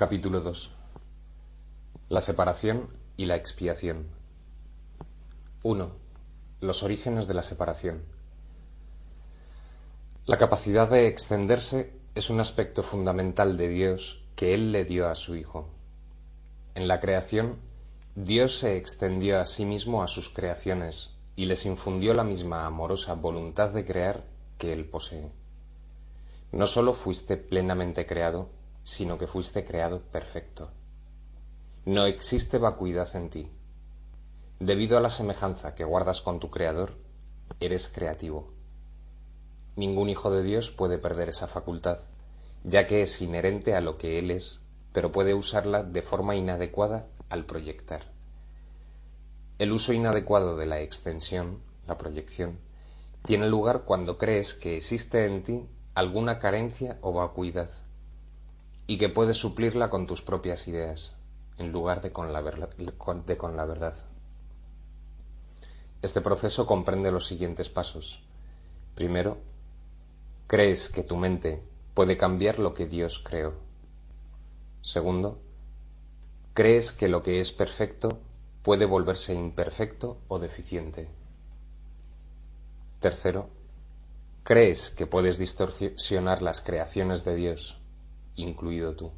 Capítulo 2. La separación y la expiación. 1. Los orígenes de la separación. La capacidad de extenderse es un aspecto fundamental de Dios que Él le dio a su Hijo. En la creación, Dios se extendió a sí mismo a sus creaciones y les infundió la misma amorosa voluntad de crear que Él posee. No sólo fuiste plenamente creado, sino que fuiste creado perfecto. No existe vacuidad en ti. Debido a la semejanza que guardas con tu Creador, eres creativo. Ningún hijo de Dios puede perder esa facultad, ya que es inherente a lo que Él es, pero puede usarla de forma inadecuada al proyectar. El uso inadecuado de la extensión, la proyección, tiene lugar cuando crees que existe en ti alguna carencia o vacuidad, y que puedes suplirla con tus propias ideas, en lugar de con la verdad. Este proceso comprende los siguientes pasos. Primero, crees que tu mente puede cambiar lo que Dios creó. Segundo, crees que lo que es perfecto puede volverse imperfecto o deficiente. Tercero, crees que puedes distorsionar las creaciones de Dios, incluido tú.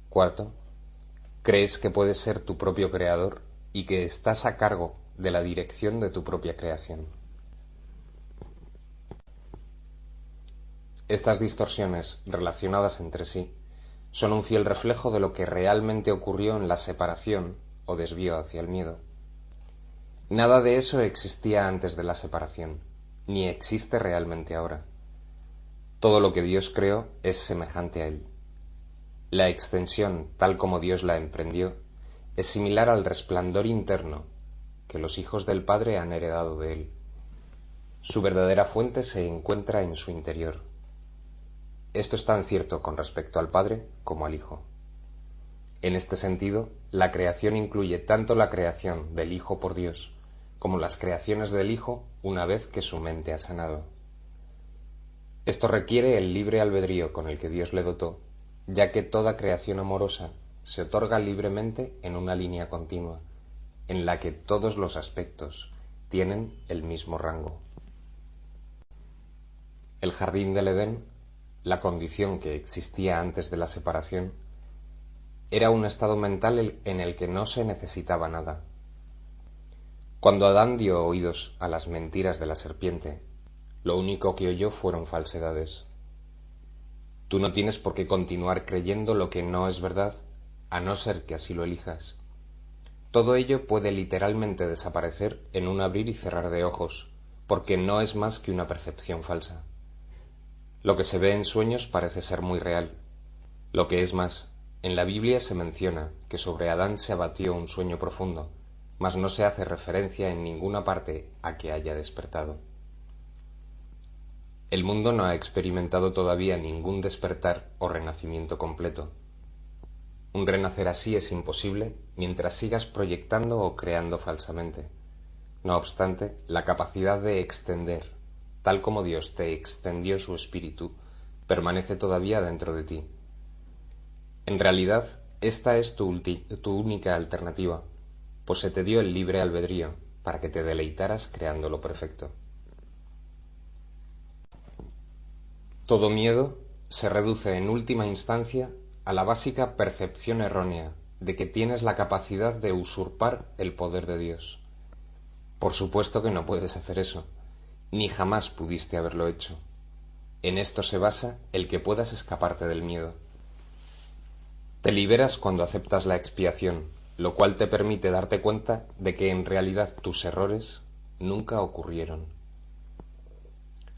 Cuarto, crees que puedes ser tu propio creador y que estás a cargo de la dirección de tu propia creación. Estas distorsiones relacionadas entre sí son un fiel reflejo de lo que realmente ocurrió en la separación o desvío hacia el miedo. Nada de eso existía antes de la separación, ni existe realmente ahora. Todo lo que Dios creó es semejante a Él. La extensión, tal como Dios la emprendió, es similar al resplandor interno que los hijos del Padre han heredado de Él. Su verdadera fuente se encuentra en su interior. Esto es tan cierto con respecto al Padre como al Hijo. En este sentido, la creación incluye tanto la creación del Hijo por Dios como las creaciones del Hijo una vez que su mente ha sanado. Esto requiere el libre albedrío con el que Dios le dotó, ya que toda creación amorosa se otorga libremente en una línea continua, en la que todos los aspectos tienen el mismo rango. El jardín del Edén, la condición que existía antes de la separación, era un estado mental en el que no se necesitaba nada. Cuando Adán dio oídos a las mentiras de la serpiente, lo único que oyó fueron falsedades. Tú no tienes por qué continuar creyendo lo que no es verdad, a no ser que así lo elijas. Todo ello puede literalmente desaparecer en un abrir y cerrar de ojos, porque no es más que una percepción falsa. Lo que se ve en sueños parece ser muy real. Lo que es más, en la Biblia se menciona que sobre Adán se abatió un sueño profundo, mas no se hace referencia en ninguna parte a que haya despertado. El mundo no ha experimentado todavía ningún despertar o renacimiento completo. Un renacer así es imposible mientras sigas proyectando o creando falsamente. No obstante, la capacidad de extender, tal como Dios te extendió su espíritu, permanece todavía dentro de ti. En realidad, esta es tu única alternativa, pues se te dio el libre albedrío para que te deleitaras creando lo perfecto. Todo miedo se reduce en última instancia a la básica percepción errónea de que tienes la capacidad de usurpar el poder de Dios. Por supuesto que no puedes hacer eso, ni jamás pudiste haberlo hecho. En esto se basa el que puedas escaparte del miedo. Te liberas cuando aceptas la expiación, lo cual te permite darte cuenta de que en realidad tus errores nunca ocurrieron.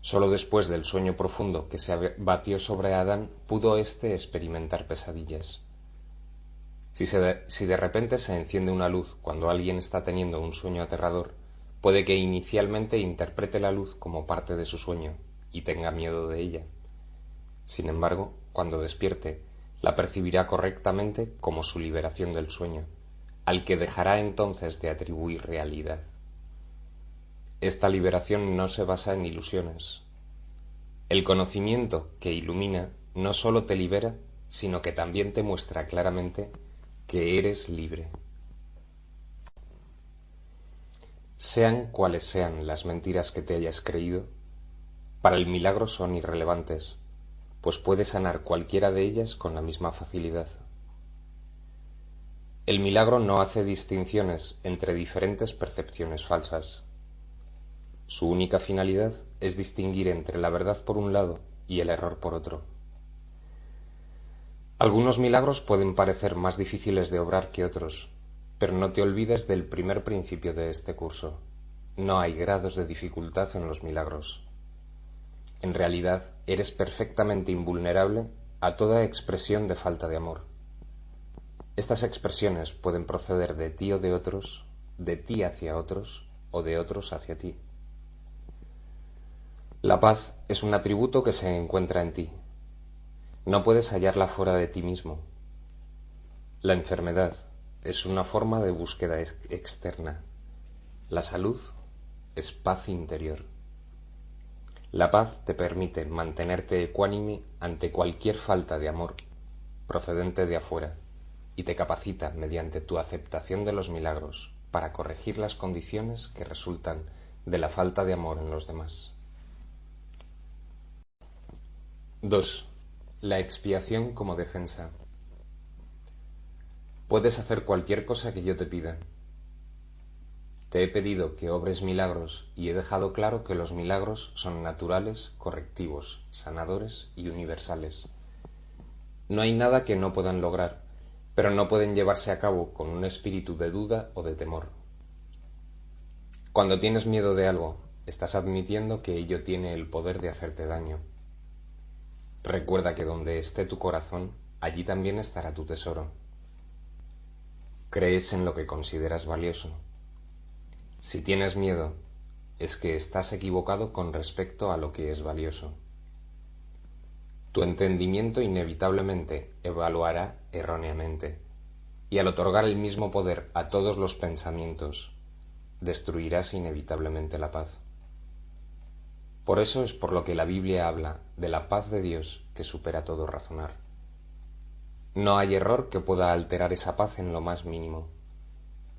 Solo después del sueño profundo que se batió sobre Adán pudo éste experimentar pesadillas. Si de repente se enciende una luz cuando alguien está teniendo un sueño aterrador, puede que inicialmente interprete la luz como parte de su sueño y tenga miedo de ella. Sin embargo, cuando despierte, la percibirá correctamente como su liberación del sueño, al que dejará entonces de atribuir realidad. Esta liberación no se basa en ilusiones. El conocimiento que ilumina no sólo te libera, sino que también te muestra claramente que eres libre. Sean cuales sean las mentiras que te hayas creído, para el milagro son irrelevantes, pues puedes sanar cualquiera de ellas con la misma facilidad. El milagro no hace distinciones entre diferentes percepciones falsas. Su única finalidad es distinguir entre la verdad por un lado y el error por otro. Algunos milagros pueden parecer más difíciles de obrar que otros, pero no te olvides del primer principio de este curso. No hay grados de dificultad en los milagros. En realidad, eres perfectamente invulnerable a toda expresión de falta de amor. Estas expresiones pueden proceder de ti o de otros, de ti hacia otros o de otros hacia ti. La paz es un atributo que se encuentra en ti. No puedes hallarla fuera de ti mismo. La enfermedad es una forma de búsqueda externa. La salud es paz interior. La paz te permite mantenerte ecuánime ante cualquier falta de amor procedente de afuera y te capacita mediante tu aceptación de los milagros para corregir las condiciones que resultan de la falta de amor en los demás. 2. La expiación como defensa. Puedes hacer cualquier cosa que yo te pida. Te he pedido que obres milagros y he dejado claro que los milagros son naturales, correctivos, sanadores y universales. No hay nada que no puedan lograr, pero no pueden llevarse a cabo con un espíritu de duda o de temor. Cuando tienes miedo de algo, estás admitiendo que ello tiene el poder de hacerte daño. Recuerda que donde esté tu corazón, allí también estará tu tesoro. Crees en lo que consideras valioso. Si tienes miedo, es que estás equivocado con respecto a lo que es valioso. Tu entendimiento inevitablemente evaluará erróneamente, y al otorgar el mismo poder a todos los pensamientos, destruirás inevitablemente la paz. Por eso es por lo que la Biblia habla de la paz de Dios que supera todo razonar. No hay error que pueda alterar esa paz en lo más mínimo.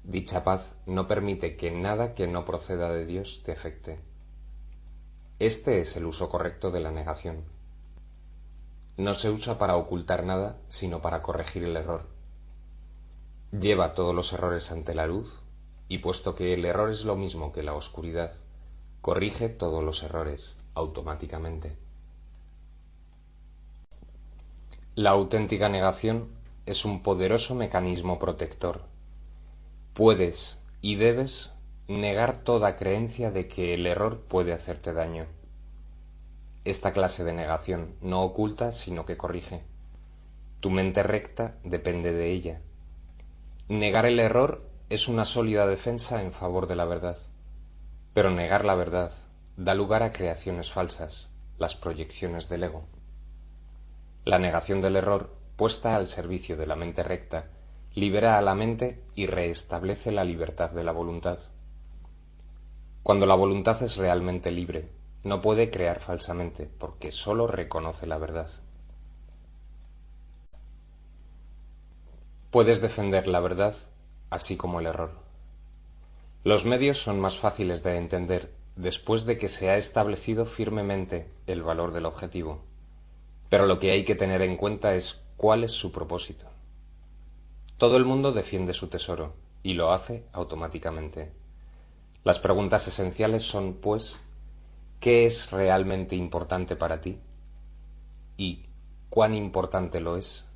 Dicha paz no permite que nada que no proceda de Dios te afecte. Este es el uso correcto de la negación. No se usa para ocultar nada, sino para corregir el error. Lleva todos los errores ante la luz, y puesto que el error es lo mismo que la oscuridad, corrige todos los errores automáticamente. La auténtica negación es un poderoso mecanismo protector. Puedes y debes negar toda creencia de que el error puede hacerte daño. Esta clase de negación no oculta, sino que corrige. Tu mente recta depende de ella. Negar el error es una sólida defensa en favor de la verdad. Pero negar la verdad da lugar a creaciones falsas, las proyecciones del ego. La negación del error, puesta al servicio de la mente recta, libera a la mente y restablece la libertad de la voluntad. Cuando la voluntad es realmente libre, no puede crear falsamente, porque sólo reconoce la verdad. Puedes defender la verdad, así como el error. Los medios son más fáciles de entender después de que se ha establecido firmemente el valor del objetivo, pero lo que hay que tener en cuenta es cuál es su propósito. Todo el mundo defiende su tesoro, y lo hace automáticamente. Las preguntas esenciales son, pues, ¿qué es realmente importante para ti? ¿Y cuán importante lo es?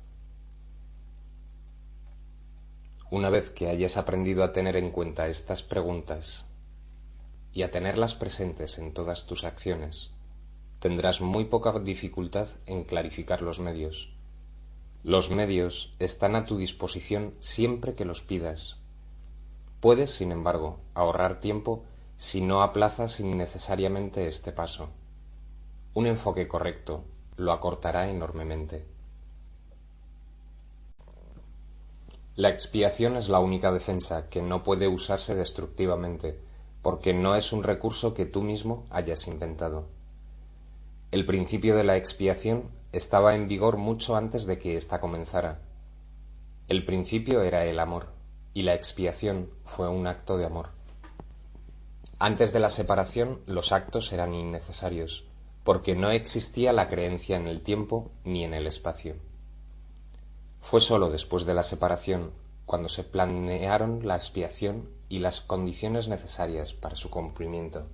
Una vez que hayas aprendido a tener en cuenta estas preguntas y a tenerlas presentes en todas tus acciones, tendrás muy poca dificultad en clarificar los medios. Los medios están a tu disposición siempre que los pidas. Puedes, sin embargo, ahorrar tiempo si no aplazas innecesariamente este paso. Un enfoque correcto lo acortará enormemente. La expiación es la única defensa que no puede usarse destructivamente, porque no es un recurso que tú mismo hayas inventado. El principio de la expiación estaba en vigor mucho antes de que ésta comenzara. El principio era el amor, y la expiación fue un acto de amor. Antes de la separación, los actos eran innecesarios, porque no existía la creencia en el tiempo ni en el espacio. Fue sólo después de la separación cuando se planearon la expiación y las condiciones necesarias para su cumplimiento.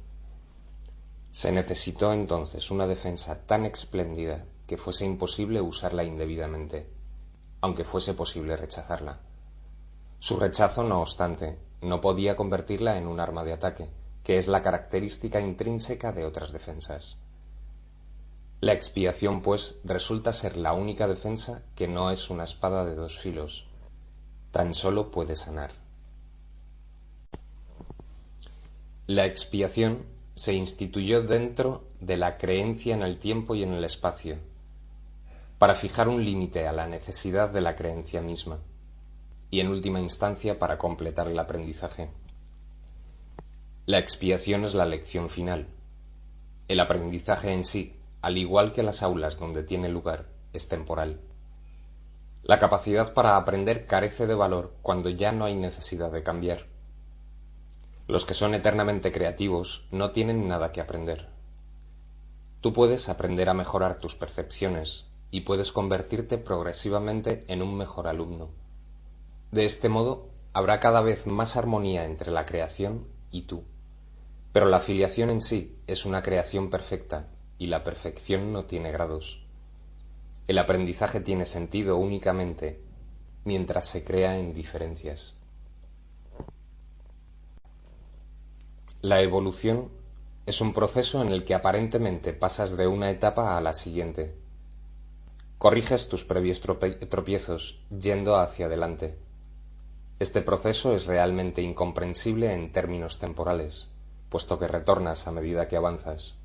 Se necesitó entonces una defensa tan espléndida que fuese imposible usarla indebidamente, aunque fuese posible rechazarla. Su rechazo, no obstante, no podía convertirla en un arma de ataque, que es la característica intrínseca de otras defensas. La expiación, pues, resulta ser la única defensa que no es una espada de dos filos, tan solo puede sanar. La expiación se instituyó dentro de la creencia en el tiempo y en el espacio, para fijar un límite a la necesidad de la creencia misma, y en última instancia para completar el aprendizaje. La expiación es la lección final. El aprendizaje en sí, al igual que las aulas donde tiene lugar, es temporal. La capacidad para aprender carece de valor cuando ya no hay necesidad de cambiar. Los que son eternamente creativos no tienen nada que aprender. Tú puedes aprender a mejorar tus percepciones y puedes convertirte progresivamente en un mejor alumno. De este modo, habrá cada vez más armonía entre la creación y tú. Pero la filiación en sí es una creación perfecta y la perfección no tiene grados. El aprendizaje tiene sentido únicamente mientras se crea en diferencias. La evolución es un proceso en el que aparentemente pasas de una etapa a la siguiente. Corriges tus previos tropiezos yendo hacia adelante. Este proceso es realmente incomprensible en términos temporales, puesto que retornas a medida que avanzas.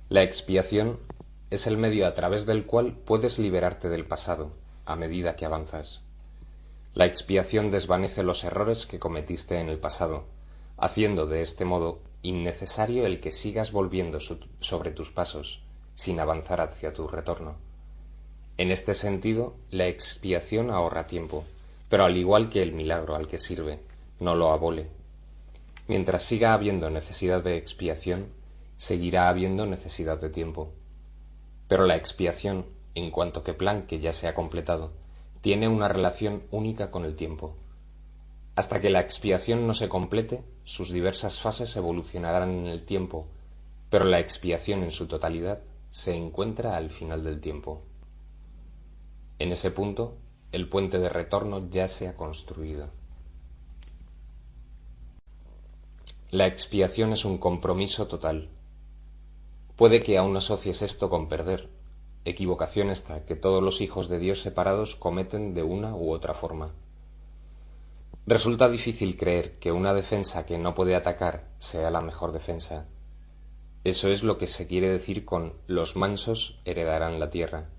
La expiación es el medio a través del cual puedes liberarte del pasado, a medida que avanzas. La expiación desvanece los errores que cometiste en el pasado, haciendo de este modo innecesario el que sigas volviendo sobre tus pasos, sin avanzar hacia tu retorno. En este sentido, la expiación ahorra tiempo, pero al igual que el milagro al que sirve, no lo abole. Mientras siga habiendo necesidad de expiación, seguirá habiendo necesidad de tiempo. Pero la expiación, en cuanto que plan que ya se ha completado, tiene una relación única con el tiempo. Hasta que la expiación no se complete, sus diversas fases evolucionarán en el tiempo, pero la expiación en su totalidad se encuentra al final del tiempo. En ese punto, el puente de retorno ya se ha construido. La expiación es un compromiso total. Puede que aún asocies esto con perder, equivocación esta que todos los hijos de Dios separados cometen de una u otra forma. Resulta difícil creer que una defensa que no puede atacar sea la mejor defensa. Eso es lo que se quiere decir con los mansos heredarán la tierra.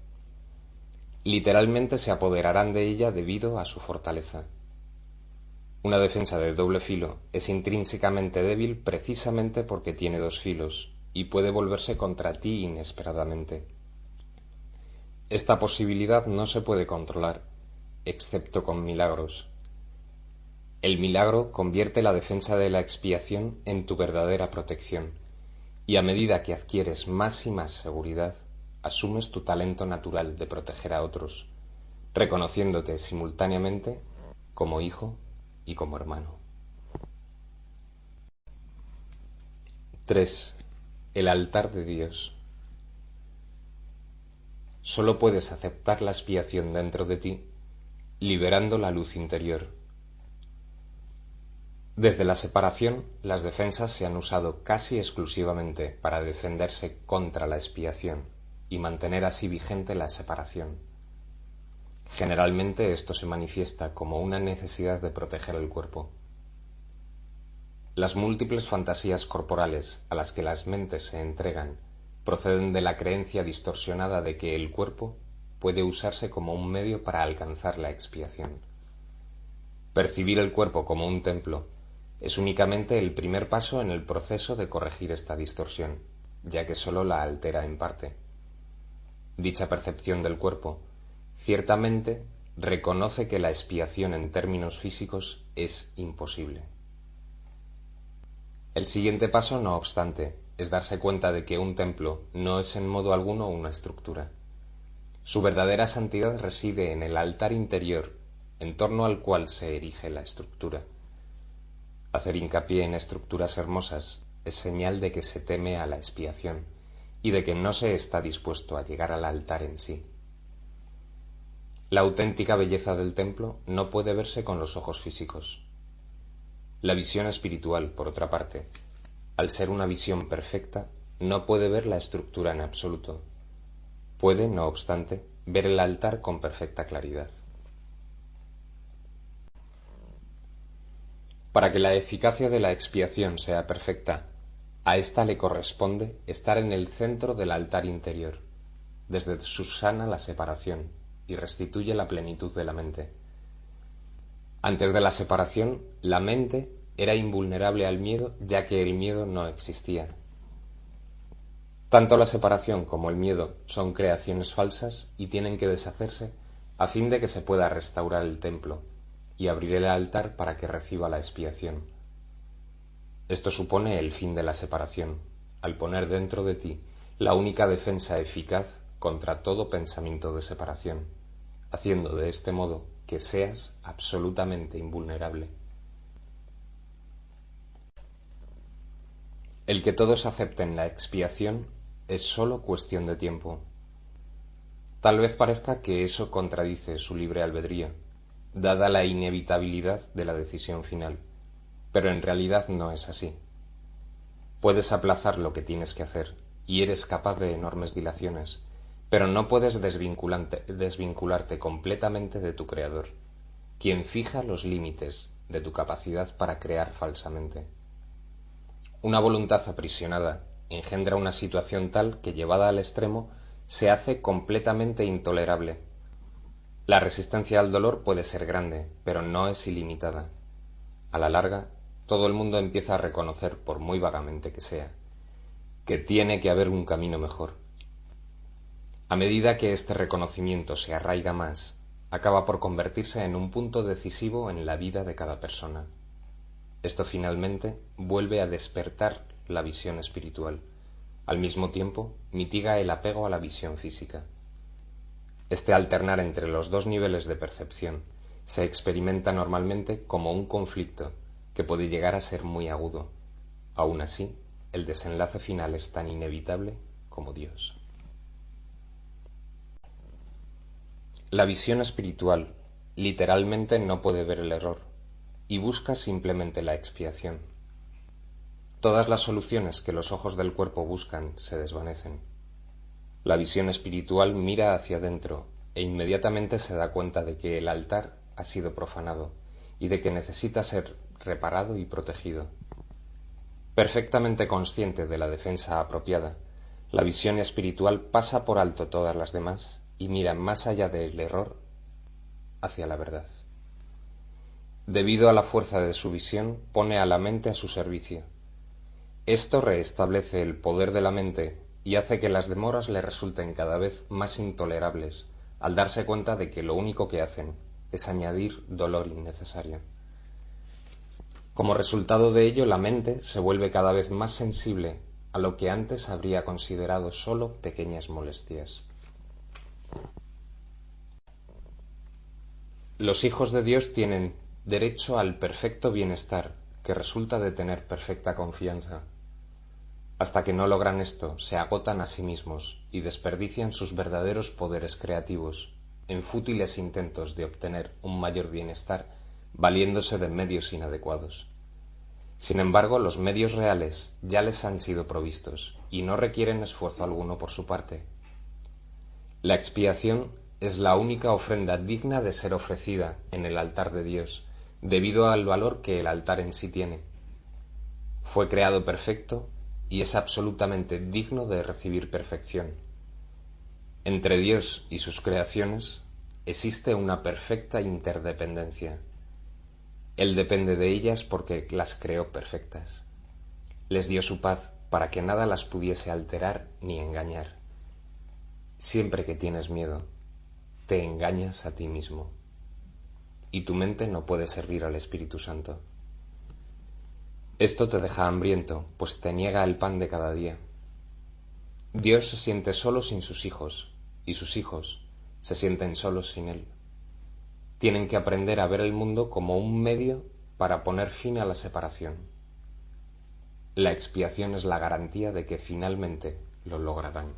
Literalmente se apoderarán de ella debido a su fortaleza. Una defensa de doble filo es intrínsecamente débil precisamente porque tiene dos filos y puede volverse contra ti inesperadamente. Esta posibilidad no se puede controlar, excepto con milagros. El milagro convierte la defensa de la expiación en tu verdadera protección, y a medida que adquieres más y más seguridad, asumes tu talento natural de proteger a otros, reconociéndote simultáneamente como hijo y como hermano. 3. El altar de Dios. Solo puedes aceptar la expiación dentro de ti, liberando la luz interior. Desde la separación, las defensas se han usado casi exclusivamente para defenderse contra la expiación y mantener así vigente la separación. Generalmente esto se manifiesta como una necesidad de proteger el cuerpo. Las múltiples fantasías corporales a las que las mentes se entregan proceden de la creencia distorsionada de que el cuerpo puede usarse como un medio para alcanzar la expiación. Percibir el cuerpo como un templo es únicamente el primer paso en el proceso de corregir esta distorsión, ya que sólo la altera en parte. dicha percepción del cuerpo, ciertamente reconoce que la expiación en términos físicos es imposible. El siguiente paso, no obstante, es darse cuenta de que un templo no es en modo alguno una estructura. Su verdadera santidad reside en el altar interior en torno al cual se erige la estructura. Hacer hincapié en estructuras hermosas es señal de que se teme a la expiación y de que no se está dispuesto a llegar al altar en sí. La auténtica belleza del templo no puede verse con los ojos físicos. La visión espiritual, por otra parte, al ser una visión perfecta, no puede ver la estructura en absoluto. Puede, no obstante, ver el altar con perfecta claridad. Para que la eficacia de la expiación sea perfecta, a ésta le corresponde estar en el centro del altar interior. Desde subsana la separación y restituye la plenitud de la mente. Antes de la separación, la mente era invulnerable al miedo, ya que el miedo no existía. Tanto la separación como el miedo son creaciones falsas y tienen que deshacerse a fin de que se pueda restaurar el templo y abrir el altar para que reciba la expiación. Esto supone el fin de la separación, al poner dentro de ti la única defensa eficaz contra todo pensamiento de separación, haciendo de este modo que seas absolutamente invulnerable. El que todos acepten la expiación es sólo cuestión de tiempo. Tal vez parezca que eso contradice su libre albedrío, dada la inevitabilidad de la decisión final, pero en realidad no es así. Puedes aplazar lo que tienes que hacer, y eres capaz de enormes dilaciones, pero no puedes desvincularte completamente de tu Creador, quien fija los límites de tu capacidad para crear falsamente. Una voluntad aprisionada engendra una situación tal que, llevada al extremo, se hace completamente intolerable. La resistencia al dolor puede ser grande, pero no es ilimitada. A la larga, todo el mundo empieza a reconocer, por muy vagamente que sea, que tiene que haber un camino mejor. A medida que este reconocimiento se arraiga más, acaba por convertirse en un punto decisivo en la vida de cada persona. Esto finalmente vuelve a despertar la visión espiritual. Al mismo tiempo, mitiga el apego a la visión física. Este alternar entre los dos niveles de percepción se experimenta normalmente como un conflicto que puede llegar a ser muy agudo. Aún así, el desenlace final es tan inevitable como Dios. La visión espiritual literalmente no puede ver el error y busca simplemente la expiación. Todas las soluciones que los ojos del cuerpo buscan se desvanecen. La visión espiritual mira hacia adentro e inmediatamente se da cuenta de que el altar ha sido profanado y de que necesita ser reparado y protegido. Perfectamente consciente de la defensa apropiada, la visión espiritual pasa por alto todas las demás y mira más allá del error hacia la verdad. Debido a la fuerza de su visión, pone a la mente a su servicio. Esto restablece el poder de la mente y hace que las demoras le resulten cada vez más intolerables, al darse cuenta de que lo único que hacen es añadir dolor innecesario. Como resultado de ello, la mente se vuelve cada vez más sensible a lo que antes habría considerado solo pequeñas molestias. Los hijos de Dios tienen derecho al perfecto bienestar que resulta de tener perfecta confianza. Hasta que no logran esto, se agotan a sí mismos y desperdician sus verdaderos poderes creativos en fútiles intentos de obtener un mayor bienestar valiéndose de medios inadecuados. Sin embargo, los medios reales ya les han sido provistos y no requieren esfuerzo alguno por su parte. La expiación es la única ofrenda digna de ser ofrecida en el altar de Dios, debido al valor que el altar en sí tiene. Fue creado perfecto y es absolutamente digno de recibir perfección. Entre Dios y sus creaciones existe una perfecta interdependencia. Él depende de ellas porque las creó perfectas. Les dio su paz para que nada las pudiese alterar ni engañar. Siempre que tienes miedo, te engañas a ti mismo, y tu mente no puede servir al Espíritu Santo. Esto te deja hambriento, pues te niega el pan de cada día. Dios se siente solo sin sus hijos, y sus hijos se sienten solos sin Él. Tienen que aprender a ver el mundo como un medio para poner fin a la separación. La expiación es la garantía de que finalmente lo lograrán.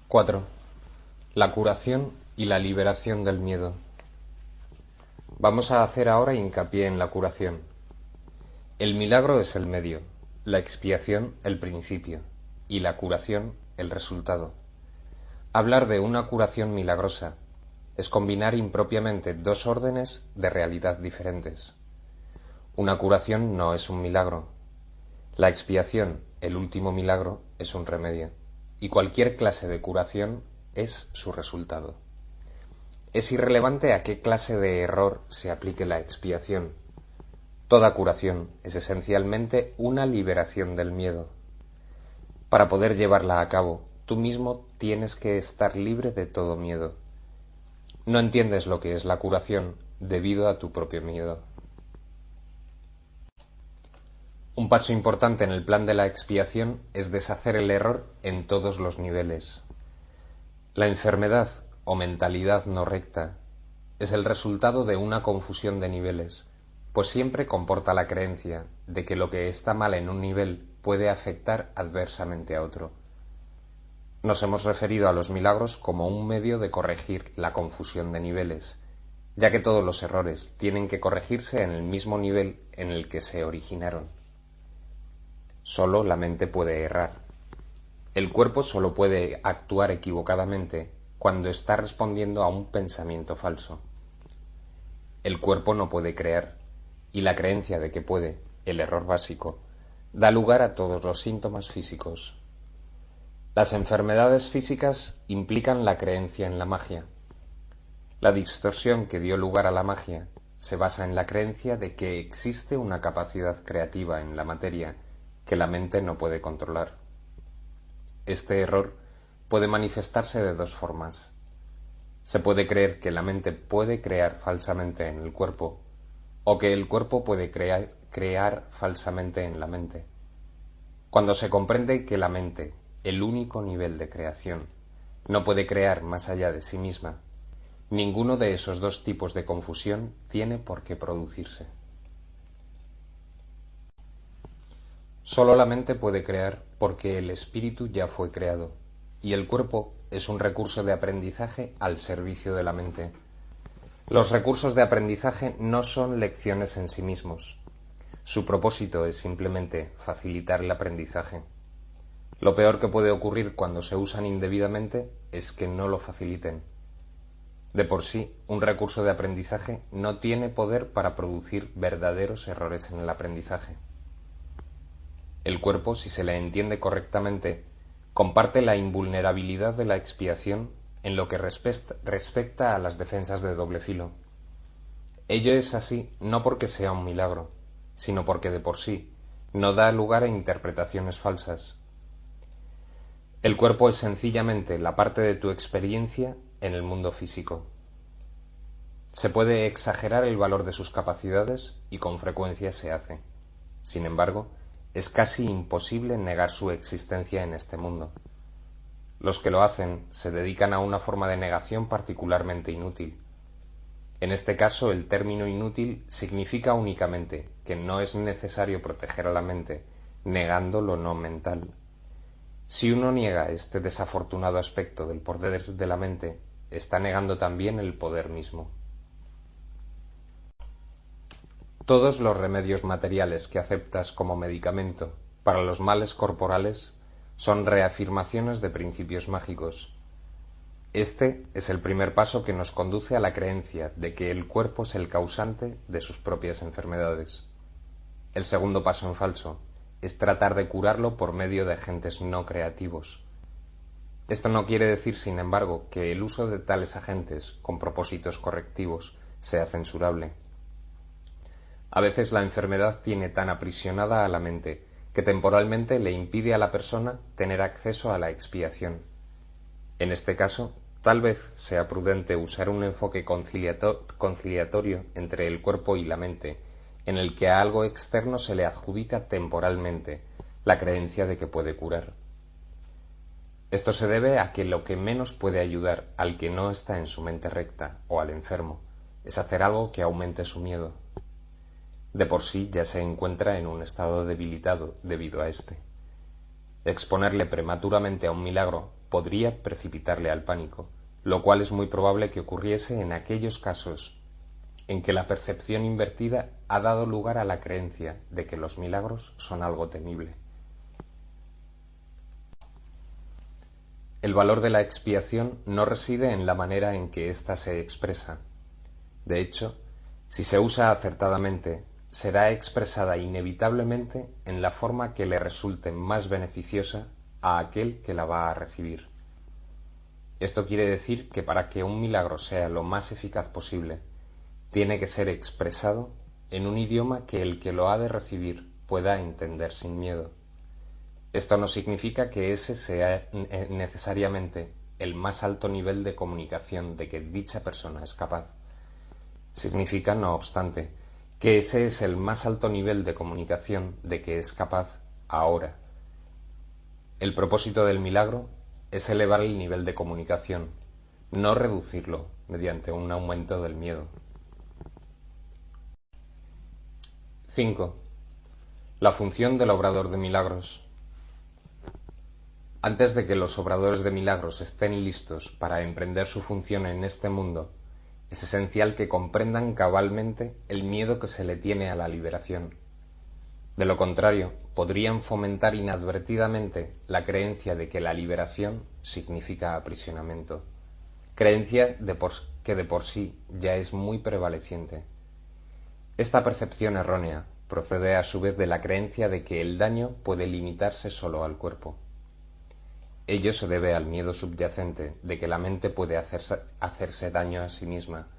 ―4. La curación y la liberación del miedo. Vamos a hacer ahora hincapié en la curación. El milagro es el medio, la expiación el principio y la curación el resultado. Hablar de una curación milagrosa es combinar impropiamente dos órdenes de realidad diferentes. Una curación no es un milagro. La expiación, el último milagro, es un remedio, y cualquier clase de curación es su resultado. Es irrelevante a qué clase de error se aplique la expiación. Toda curación es esencialmente una liberación del miedo. Para poder llevarla a cabo, tú mismo tienes que estar libre de todo miedo. No entiendes lo que es la curación debido a tu propio miedo. Un paso importante en el plan de la expiación es deshacer el error en todos los niveles. La enfermedad o mentalidad no recta es el resultado de una confusión de niveles, pues siempre comporta la creencia de que lo que está mal en un nivel puede afectar adversamente a otro. Nos hemos referido a los milagros como un medio de corregir la confusión de niveles, ya que todos los errores tienen que corregirse en el mismo nivel en el que se originaron. Solo la mente puede errar. El cuerpo solo puede actuar equivocadamente cuando está respondiendo a un pensamiento falso. El cuerpo no puede creer, y la creencia de que puede, el error básico, da lugar a todos los síntomas físicos. Las enfermedades físicas implican la creencia en la magia. La distorsión que dio lugar a la magia se basa en la creencia de que existe una capacidad creativa en la materia que la mente no puede controlar. Este error puede manifestarse de dos formas. Se puede creer que la mente puede crear falsamente en el cuerpo, o que el cuerpo puede crear falsamente en la mente. Cuando se comprende que la mente, el único nivel de creación, no puede crear más allá de sí misma, ninguno de esos dos tipos de confusión tiene por qué producirse. Solo la mente puede crear porque el espíritu ya fue creado, y el cuerpo es un recurso de aprendizaje al servicio de la mente. Los recursos de aprendizaje no son lecciones en sí mismos. Su propósito es simplemente facilitar el aprendizaje. Lo peor que puede ocurrir cuando se usan indebidamente es que no lo faciliten. De por sí, un recurso de aprendizaje no tiene poder para producir verdaderos errores en el aprendizaje. El cuerpo, si se le entiende correctamente, comparte la invulnerabilidad de la expiación en lo que respecta a las defensas de doble filo. Ello es así no porque sea un milagro, sino porque de por sí no da lugar a interpretaciones falsas. El cuerpo es sencillamente la parte de tu experiencia en el mundo físico. Se puede exagerar el valor de sus capacidades y con frecuencia se hace. Sin embargo, es casi imposible negar su existencia en este mundo. Los que lo hacen se dedican a una forma de negación particularmente inútil. En este caso, el término inútil significa únicamente que no es necesario proteger a la mente, negando lo no mental. Si uno niega este desafortunado aspecto del poder de la mente, está negando también el poder mismo. Todos los remedios materiales que aceptas como medicamento para los males corporales son reafirmaciones de principios mágicos. Este es el primer paso que nos conduce a la creencia de que el cuerpo es el causante de sus propias enfermedades. El segundo paso en falso es tratar de curarlo por medio de agentes no creativos. Esto no quiere decir, sin embargo, que el uso de tales agentes con propósitos correctivos sea censurable. A veces la enfermedad tiene tan aprisionada a la mente que temporalmente le impide a la persona tener acceso a la expiación. En este caso, tal vez sea prudente usar un enfoque conciliatorio entre el cuerpo y la mente, en el que a algo externo se le adjudica temporalmente la creencia de que puede curar. Esto se debe a que lo que menos puede ayudar al que no está en su mente recta o al enfermo es hacer algo que aumente su miedo. De por sí ya se encuentra en un estado debilitado debido a este. Exponerle prematuramente a un milagro podría precipitarle al pánico, lo cual es muy probable que ocurriese en aquellos casos en que la percepción invertida ha dado lugar a la creencia de que los milagros son algo temible. El valor de la expiación no reside en la manera en que ésta se expresa. De hecho, si se usa acertadamente, será expresada inevitablemente en la forma que le resulte más beneficiosa a aquel que la va a recibir. Esto quiere decir que para que un milagro sea lo más eficaz posible, tiene que ser expresado en un idioma que el que lo ha de recibir pueda entender sin miedo. Esto no significa que ese sea necesariamente el más alto nivel de comunicación de que dicha persona es capaz. Significa, no obstante, que ese es el más alto nivel de comunicación de que es capaz ahora. El propósito del milagro es elevar el nivel de comunicación, no reducirlo mediante un aumento del miedo. 5. La función del obrador de milagros. Antes de que los obradores de milagros estén listos para emprender su función en este mundo, es esencial que comprendan cabalmente el miedo que se le tiene a la liberación. De lo contrario, podrían fomentar inadvertidamente la creencia de que la liberación significa aprisionamiento, creencia que de por sí ya es muy prevaleciente. Esta percepción errónea procede a su vez de la creencia de que el daño puede limitarse solo al cuerpo. Ello se debe al miedo subyacente de que la mente puede hacerse daño a sí misma.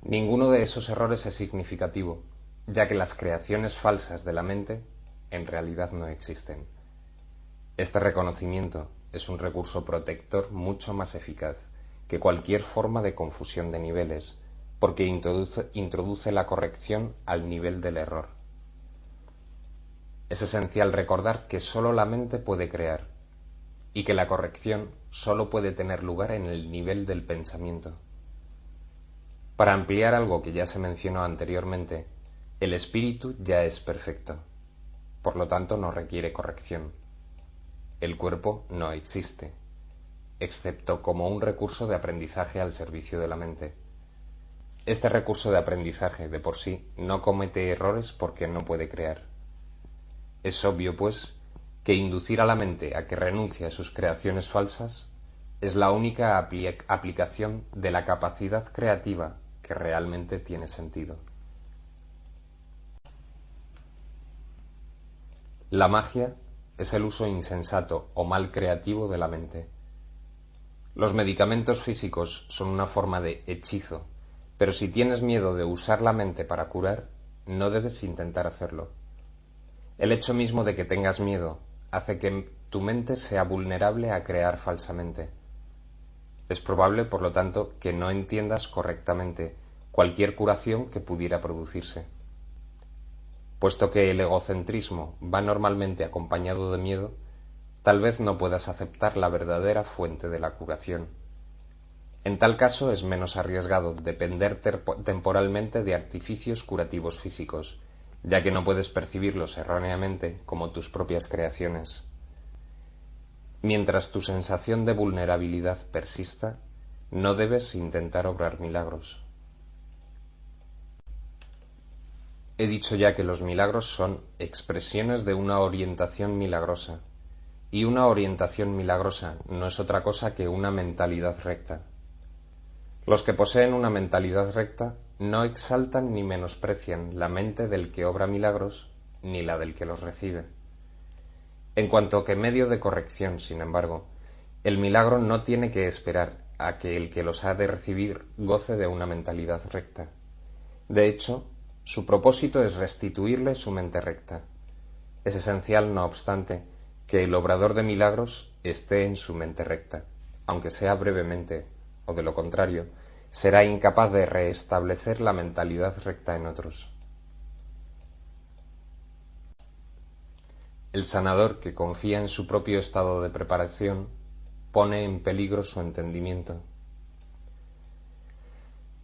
Ninguno de esos errores es significativo, ya que las creaciones falsas de la mente en realidad no existen. Este reconocimiento es un recurso protector mucho más eficaz que cualquier forma de confusión de niveles, porque introduce la corrección al nivel del error. Es esencial recordar que sólo la mente puede crear, y que la corrección sólo puede tener lugar en el nivel del pensamiento. Para ampliar algo que ya se mencionó anteriormente, el espíritu ya es perfecto, por lo tanto no requiere corrección. El cuerpo no existe, excepto como un recurso de aprendizaje al servicio de la mente. Este recurso de aprendizaje de por sí no comete errores porque no puede crear. Es obvio, pues, que inducir a la mente a que renuncie a sus creaciones falsas es la única aplicación de la capacidad creativa que realmente tiene sentido. La magia es el uso insensato o mal creativo de la mente. Los medicamentos físicos son una forma de hechizo, pero si tienes miedo de usar la mente para curar, no debes intentar hacerlo. El hecho mismo de que tengas miedo hace que tu mente sea vulnerable a crear falsamente. Es probable, por lo tanto, que no entiendas correctamente cualquier curación que pudiera producirse. Puesto que el egocentrismo va normalmente acompañado de miedo, tal vez no puedas aceptar la verdadera fuente de la curación. En tal caso es menos arriesgado depender temporalmente de artificios curativos físicos, ya que no puedes percibirlos erróneamente como tus propias creaciones. Mientras tu sensación de vulnerabilidad persista, no debes intentar obrar milagros. He dicho ya que los milagros son expresiones de una orientación milagrosa, y una orientación milagrosa no es otra cosa que una mentalidad recta. Los que poseen una mentalidad recta no exaltan ni menosprecian la mente del que obra milagros ni la del que los recibe. En cuanto que medio de corrección, sin embargo, el milagro no tiene que esperar a que el que los ha de recibir goce de una mentalidad recta. De hecho, su propósito es restituirle su mente recta. Es esencial, no obstante, que el obrador de milagros esté en su mente recta, aunque sea brevemente, o de lo contrario, será incapaz de restablecer la mentalidad recta en otros. El sanador que confía en su propio estado de preparación pone en peligro su entendimiento.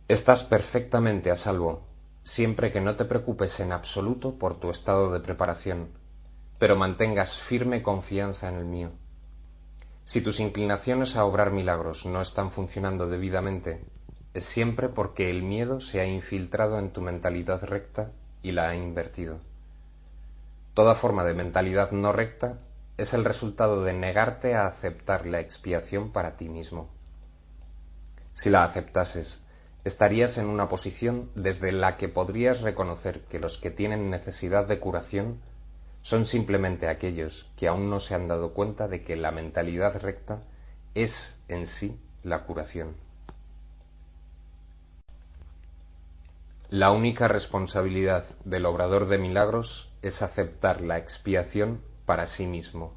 Estás perfectamente a salvo, siempre que no te preocupes en absoluto por tu estado de preparación, pero mantengas firme confianza en el mío. Si tus inclinaciones a obrar milagros no están funcionando debidamente, es siempre porque el miedo se ha infiltrado en tu mentalidad recta y la ha invertido. Toda forma de mentalidad no recta es el resultado de negarte a aceptar la expiación para ti mismo. Si la aceptases, estarías en una posición desde la que podrías reconocer que los que tienen necesidad de curación son simplemente aquellos que aún no se han dado cuenta de que la mentalidad recta es en sí la curación. La única responsabilidad del obrador de milagros es aceptar la expiación para sí mismo.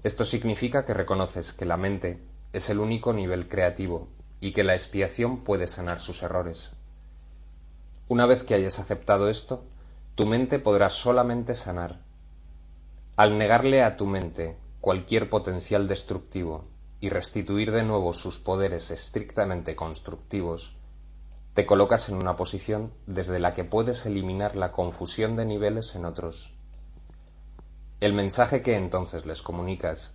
Esto significa que reconoces que la mente es el único nivel creativo y que la expiación puede sanar sus errores. Una vez que hayas aceptado esto, tu mente podrá solamente sanar. Al negarle a tu mente cualquier potencial destructivo y restituir de nuevo sus poderes estrictamente constructivos, te colocas en una posición desde la que puedes eliminar la confusión de niveles en otros. El mensaje que entonces les comunicas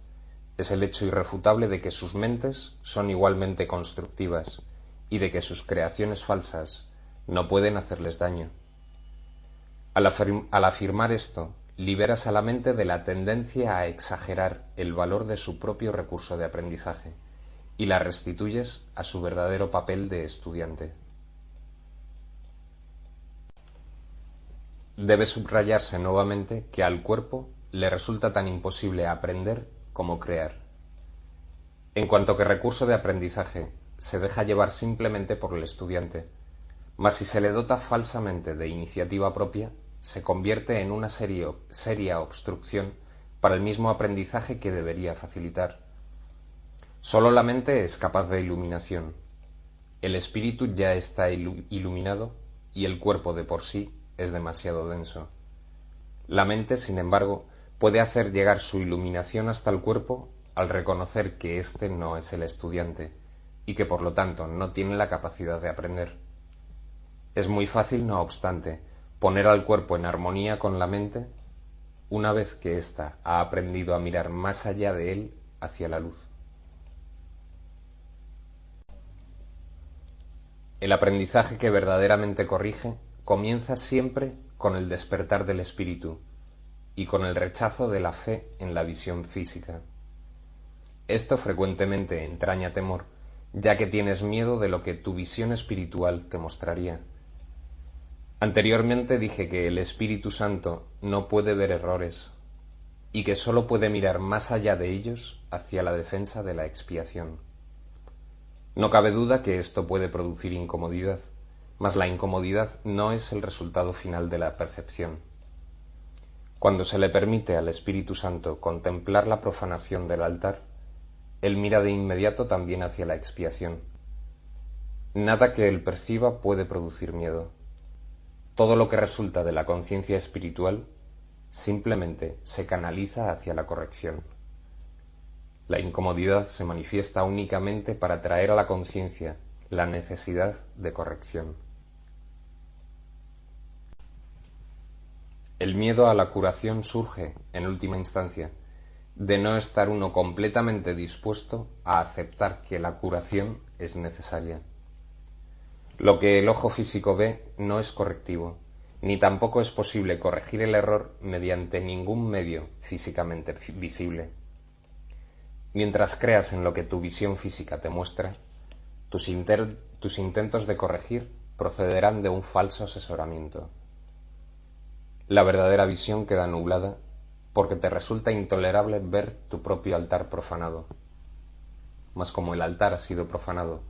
es el hecho irrefutable de que sus mentes son igualmente constructivas y de que sus creaciones falsas no pueden hacerles daño. Al afirmar esto, liberas a la mente de la tendencia a exagerar el valor de su propio recurso de aprendizaje y la restituyes a su verdadero papel de estudiante. Debe subrayarse nuevamente que al cuerpo le resulta tan imposible aprender como crear. En cuanto que recurso de aprendizaje, se deja llevar simplemente por el estudiante, mas si se le dota falsamente de iniciativa propia, se convierte en una seria obstrucción para el mismo aprendizaje que debería facilitar. Solo la mente es capaz de iluminación. El espíritu ya está iluminado y el cuerpo de por sí es demasiado denso. La mente, sin embargo, puede hacer llegar su iluminación hasta el cuerpo al reconocer que éste no es el estudiante y que por lo tanto no tiene la capacidad de aprender. Es muy fácil, no obstante, poner al cuerpo en armonía con la mente una vez que ésta ha aprendido a mirar más allá de él hacia la luz. El aprendizaje que verdaderamente corrige comienza siempre con el despertar del espíritu y con el rechazo de la fe en la visión física. Esto frecuentemente entraña temor, ya que tienes miedo de lo que tu visión espiritual te mostraría. Anteriormente dije que el Espíritu Santo no puede ver errores y que sólo puede mirar más allá de ellos hacia la defensa de la expiación. No cabe duda que esto puede producir incomodidad, mas la incomodidad no es el resultado final de la percepción. Cuando se le permite al Espíritu Santo contemplar la profanación del altar, él mira de inmediato también hacia la expiación. Nada que él perciba puede producir miedo. Todo lo que resulta de la conciencia espiritual simplemente se canaliza hacia la corrección. La incomodidad se manifiesta únicamente para traer a la conciencia la necesidad de corrección. El miedo a la curación surge, en última instancia, de no estar uno completamente dispuesto a aceptar que la curación es necesaria. Lo que el ojo físico ve no es correctivo, ni tampoco es posible corregir el error mediante ningún medio físicamente visible. Mientras creas en lo que tu visión física te muestra, tus intentos de corregir procederán de un falso asesoramiento. La verdadera visión queda nublada porque te resulta intolerable ver tu propio altar profanado. Mas como el altar ha sido profanado,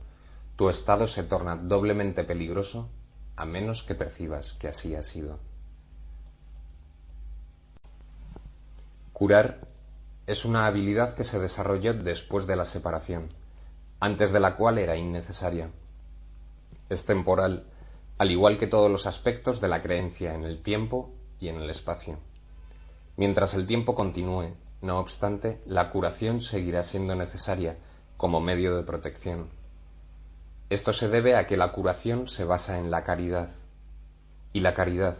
tu estado se torna doblemente peligroso a menos que percibas que así ha sido. Curar es una habilidad que se desarrolló después de la separación, antes de la cual era innecesaria. Es temporal, al igual que todos los aspectos de la creencia en el tiempo y en el espacio. Mientras el tiempo continúe, no obstante, la curación seguirá siendo necesaria como medio de protección. Esto se debe a que la curación se basa en la caridad, y la caridad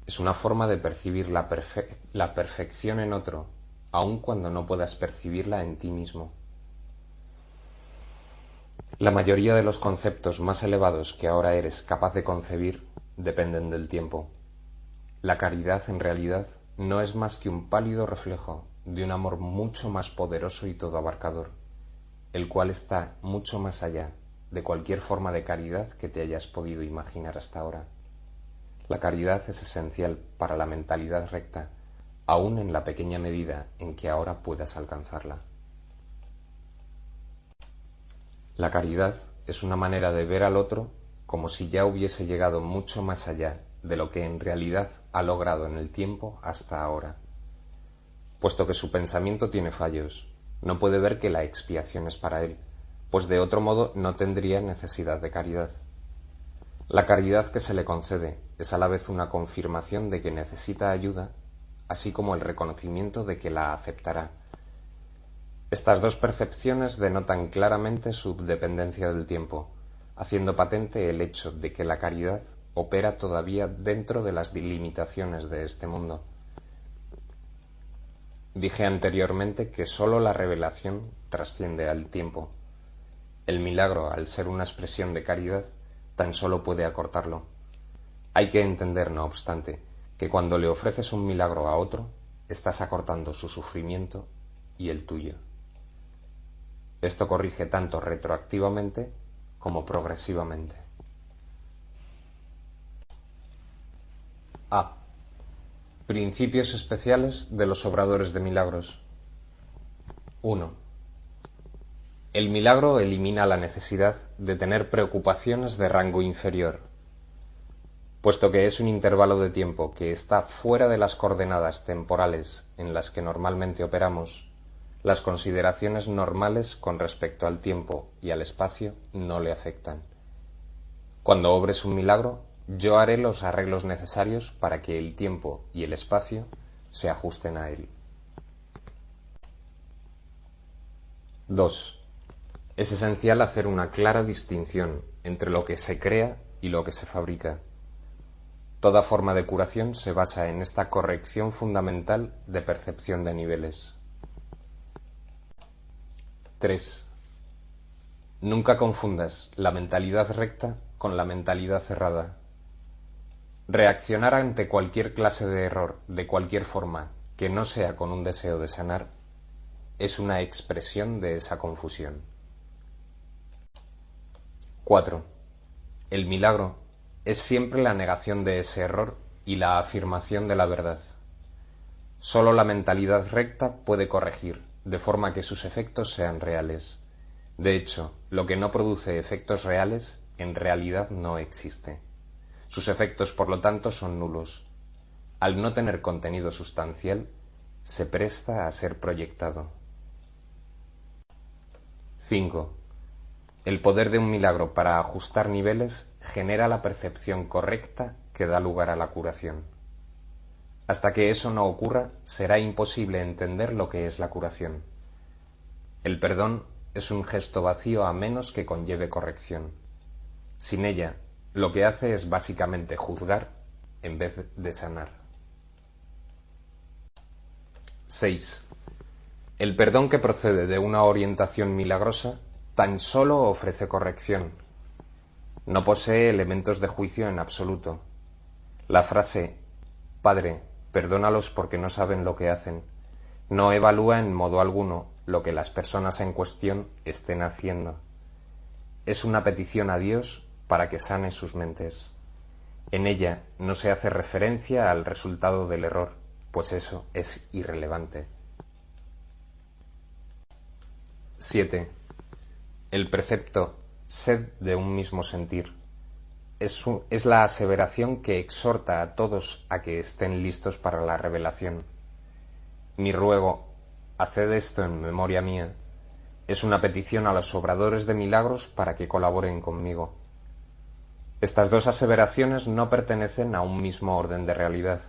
es una forma de percibir la perfección en otro, aun cuando no puedas percibirla en ti mismo. La mayoría de los conceptos más elevados que ahora eres capaz de concebir dependen del tiempo. La caridad, en realidad, no es más que un pálido reflejo de un amor mucho más poderoso y todo abarcador, el cual está mucho más allá de cualquier forma de caridad que te hayas podido imaginar hasta ahora. La caridad es esencial para la mentalidad recta, aun en la pequeña medida en que ahora puedas alcanzarla. La caridad es una manera de ver al otro como si ya hubiese llegado mucho más allá de lo que en realidad ha logrado en el tiempo hasta ahora. Puesto que su pensamiento tiene fallos, no puede ver que la expiación es para él, pues de otro modo no tendría necesidad de caridad. La caridad que se le concede es a la vez una confirmación de que necesita ayuda, así como el reconocimiento de que la aceptará. Estas dos percepciones denotan claramente su dependencia del tiempo, haciendo patente el hecho de que la caridad opera todavía dentro de las limitaciones de este mundo. Dije anteriormente que sólo la revelación trasciende al tiempo. El milagro, al ser una expresión de caridad, tan solo puede acortarlo. Hay que entender, no obstante, que cuando le ofreces un milagro a otro, estás acortando su sufrimiento y el tuyo. Esto corrige tanto retroactivamente como progresivamente. A. Principios especiales de los obradores de milagros. 1. El milagro elimina la necesidad de tener preocupaciones de rango inferior. Puesto que es un intervalo de tiempo que está fuera de las coordenadas temporales en las que normalmente operamos, las consideraciones normales con respecto al tiempo y al espacio no le afectan. Cuando obres un milagro, yo haré los arreglos necesarios para que el tiempo y el espacio se ajusten a él. 2. Es esencial hacer una clara distinción entre lo que se crea y lo que se fabrica. Toda forma de curación se basa en esta corrección fundamental de percepción de niveles. 3. Nunca confundas la mentalidad recta con la mentalidad cerrada. Reaccionar ante cualquier clase de error, de cualquier forma, que no sea con un deseo de sanar, es una expresión de esa confusión. 4. El milagro es siempre la negación de ese error y la afirmación de la verdad. Solo la mentalidad recta puede corregir, de forma que sus efectos sean reales. De hecho, lo que no produce efectos reales, en realidad no existe. Sus efectos, por lo tanto, son nulos. Al no tener contenido sustancial, se presta a ser proyectado. 5. El poder de un milagro para ajustar niveles genera la percepción correcta que da lugar a la curación. Hasta que eso no ocurra, será imposible entender lo que es la curación. El perdón es un gesto vacío a menos que conlleve corrección. Sin ella, lo que hace es básicamente juzgar en vez de sanar. 6. El perdón que procede de una orientación milagrosa tan solo ofrece corrección. No posee elementos de juicio en absoluto. La frase «Padre, perdónalos porque no saben lo que hacen» no evalúa en modo alguno lo que las personas en cuestión estén haciendo. Es una petición a Dios para que sane sus mentes. En ella no se hace referencia al resultado del error, pues eso es irrelevante. 7. El precepto «sed de un mismo sentir» es la aseveración que exhorta a todos a que estén listos para la revelación. Mi ruego, haced esto en memoria mía, es una petición a los obradores de milagros para que colaboren conmigo. Estas dos aseveraciones no pertenecen a un mismo orden de realidad.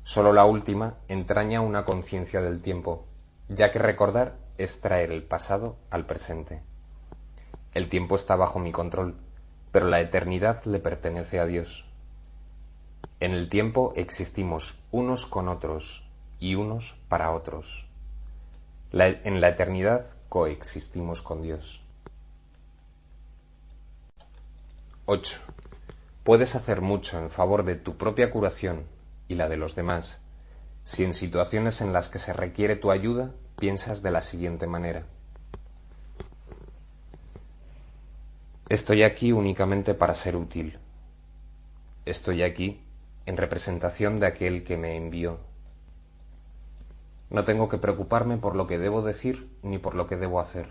Solo la última entraña una conciencia del tiempo, ya que recordar es traer el pasado al presente. El tiempo está bajo mi control, pero la eternidad le pertenece a Dios. En el tiempo existimos unos con otros y unos para otros. En la eternidad coexistimos con Dios. 8. Puedes hacer mucho en favor de tu propia curación y la de los demás si en situaciones en las que se requiere tu ayuda piensas de la siguiente manera: estoy aquí únicamente para ser útil. Estoy aquí en representación de aquel que me envió. No tengo que preocuparme por lo que debo decir ni por lo que debo hacer,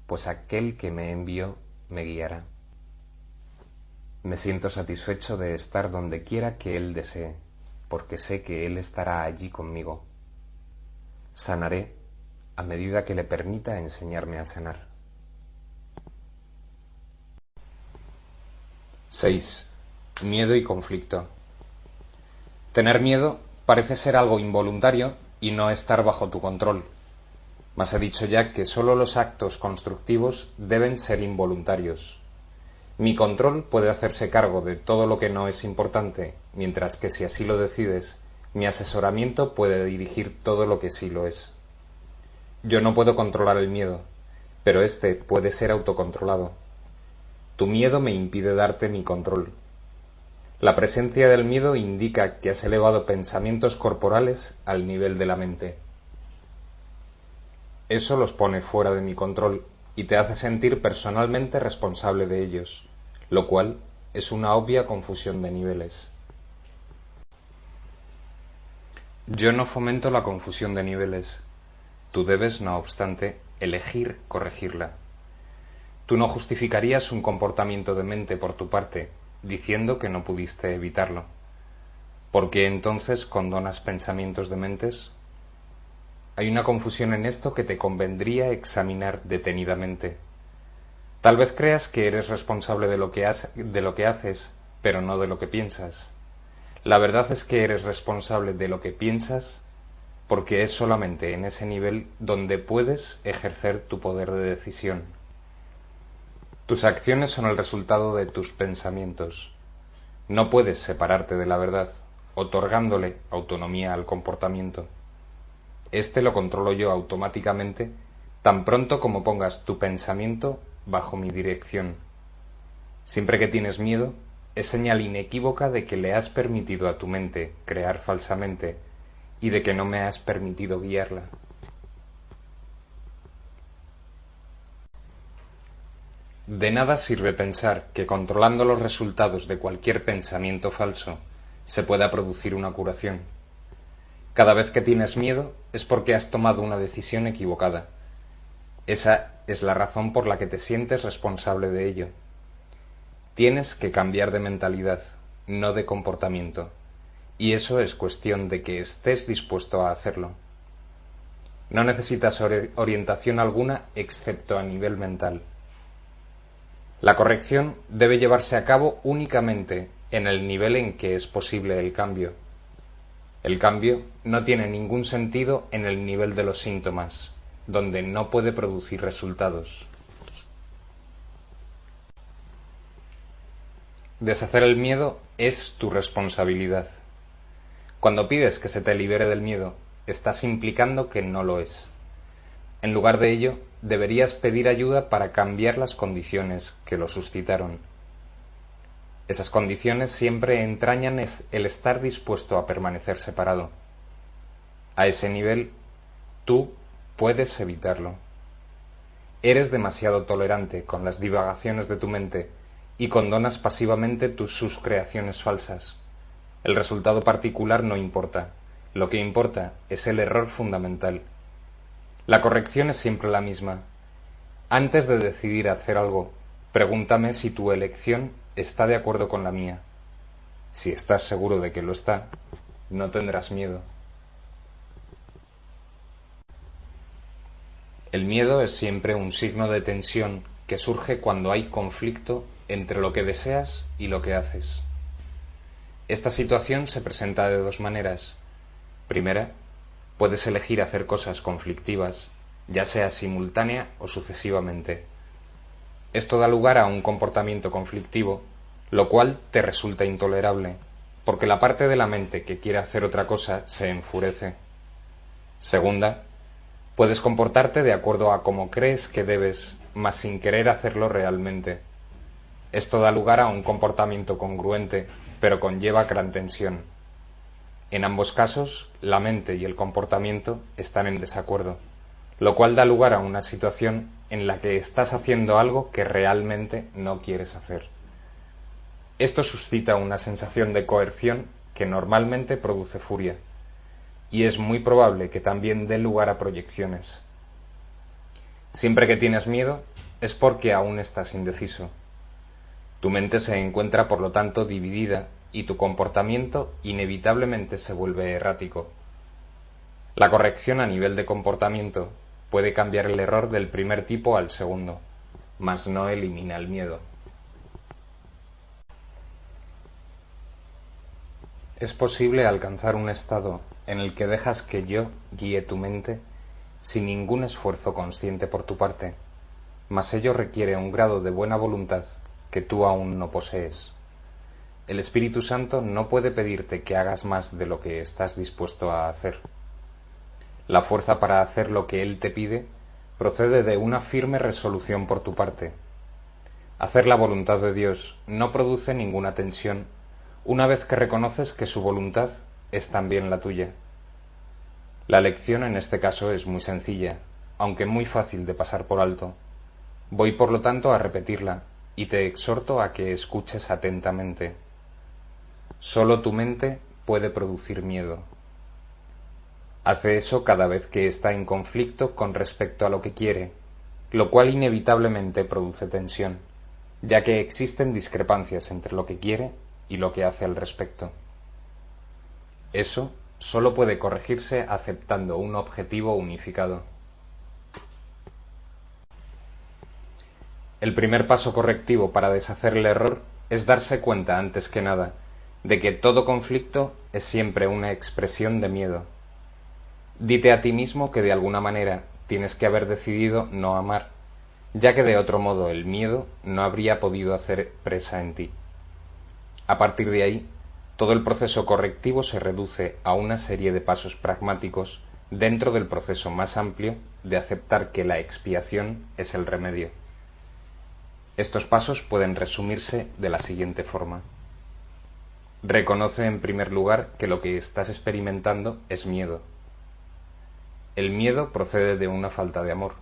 pues aquel que me envió me guiará. Me siento satisfecho de estar donde quiera que Él desee, porque sé que Él estará allí conmigo. Sanaré a medida que le permita enseñarme a sanar. 6. Miedo y conflicto. Tener miedo parece ser algo involuntario y no estar bajo tu control. Mas he dicho ya que solo los actos constructivos deben ser involuntarios. Mi control puede hacerse cargo de todo lo que no es importante, mientras que si así lo decides, mi asesoramiento puede dirigir todo lo que sí lo es. Yo no puedo controlar el miedo, pero éste puede ser autocontrolado. Tu miedo me impide darte mi control. La presencia del miedo indica que has elevado pensamientos corporales al nivel de la mente. Eso los pone fuera de mi control y te hace sentir personalmente responsable de ellos, lo cual es una obvia confusión de niveles. Yo no fomento la confusión de niveles. Tú debes, no obstante, elegir corregirla. Tú no justificarías un comportamiento de mente por tu parte, diciendo que no pudiste evitarlo. ¿Por qué entonces condonas pensamientos de mentes? Hay una confusión en esto que te convendría examinar detenidamente. Tal vez creas que eres responsable de lo que haces, pero no de lo que piensas. La verdad es que eres responsable de lo que piensas, porque es solamente en ese nivel donde puedes ejercer tu poder de decisión. Tus acciones son el resultado de tus pensamientos. No puedes separarte de la verdad, otorgándole autonomía al comportamiento. Este lo controlo yo automáticamente tan pronto como pongas tu pensamiento bajo mi dirección. Siempre que tienes miedo, es señal inequívoca de que le has permitido a tu mente crear falsamente y de que no me has permitido guiarla. De nada sirve pensar que controlando los resultados de cualquier pensamiento falso se pueda producir una curación. Cada vez que tienes miedo es porque has tomado una decisión equivocada. Esa es la razón por la que te sientes responsable de ello. Tienes que cambiar de mentalidad, no de comportamiento, y eso es cuestión de que estés dispuesto a hacerlo. No necesitas orientación alguna excepto a nivel mental. La corrección debe llevarse a cabo únicamente en el nivel en que es posible el cambio. El cambio no tiene ningún sentido en el nivel de los síntomas, donde no puede producir resultados. Deshacer el miedo es tu responsabilidad. Cuando pides que se te libere del miedo, estás implicando que no lo es. En lugar de ello, deberías pedir ayuda para cambiar las condiciones que lo suscitaron. Esas condiciones siempre entrañan el estar dispuesto a permanecer separado. A ese nivel, tú puedes evitarlo. Eres demasiado tolerante con las divagaciones de tu mente y condonas pasivamente sus creaciones falsas. El resultado particular no importa. Lo que importa es el error fundamental. La corrección es siempre la misma. Antes de decidir hacer algo, pregúntame si tu elección está de acuerdo con la mía. Si estás seguro de que lo está, no tendrás miedo. El miedo es siempre un signo de tensión que surge cuando hay conflicto entre lo que deseas y lo que haces. Esta situación se presenta de dos maneras. Primera, puedes elegir hacer cosas conflictivas, ya sea simultánea o sucesivamente. Esto da lugar a un comportamiento conflictivo, lo cual te resulta intolerable, porque la parte de la mente que quiere hacer otra cosa se enfurece. Segunda, puedes comportarte de acuerdo a cómo crees que debes, mas sin querer hacerlo realmente. Esto da lugar a un comportamiento congruente, pero conlleva gran tensión. En ambos casos, la mente y el comportamiento están en desacuerdo, lo cual da lugar a una situación en la que estás haciendo algo que realmente no quieres hacer. Esto suscita una sensación de coerción que normalmente produce furia, y es muy probable que también dé lugar a proyecciones. Siempre que tienes miedo, es porque aún estás indeciso. Tu mente se encuentra, por lo tanto, dividida y tu comportamiento inevitablemente se vuelve errático. La corrección a nivel de comportamiento puede cambiar el error del primer tipo al segundo, mas no elimina el miedo. Es posible alcanzar un estado en el que dejas que yo guíe tu mente sin ningún esfuerzo consciente por tu parte, mas ello requiere un grado de buena voluntad que tú aún no posees. El Espíritu Santo no puede pedirte que hagas más de lo que estás dispuesto a hacer. La fuerza para hacer lo que Él te pide procede de una firme resolución por tu parte. Hacer la voluntad de Dios no produce ninguna tensión una vez que reconoces que su voluntad es también la tuya. La lección en este caso es muy sencilla, aunque muy fácil de pasar por alto. Voy por lo tanto a repetirla y te exhorto a que escuches atentamente. Solo tu mente puede producir miedo. Hace eso cada vez que está en conflicto con respecto a lo que quiere, lo cual inevitablemente produce tensión, ya que existen discrepancias entre lo que quiere y lo que hace al respecto. Eso solo puede corregirse aceptando un objetivo unificado. El primer paso correctivo para deshacer el error es darse cuenta, antes que nada, de que todo conflicto es siempre una expresión de miedo. Dite a ti mismo que de alguna manera tienes que haber decidido no amar, ya que de otro modo el miedo no habría podido hacer presa en ti. A partir de ahí, todo el proceso correctivo se reduce a una serie de pasos pragmáticos dentro del proceso más amplio de aceptar que la expiación es el remedio. Estos pasos pueden resumirse de la siguiente forma. Reconoce en primer lugar que lo que estás experimentando es miedo. El miedo procede de una falta de amor.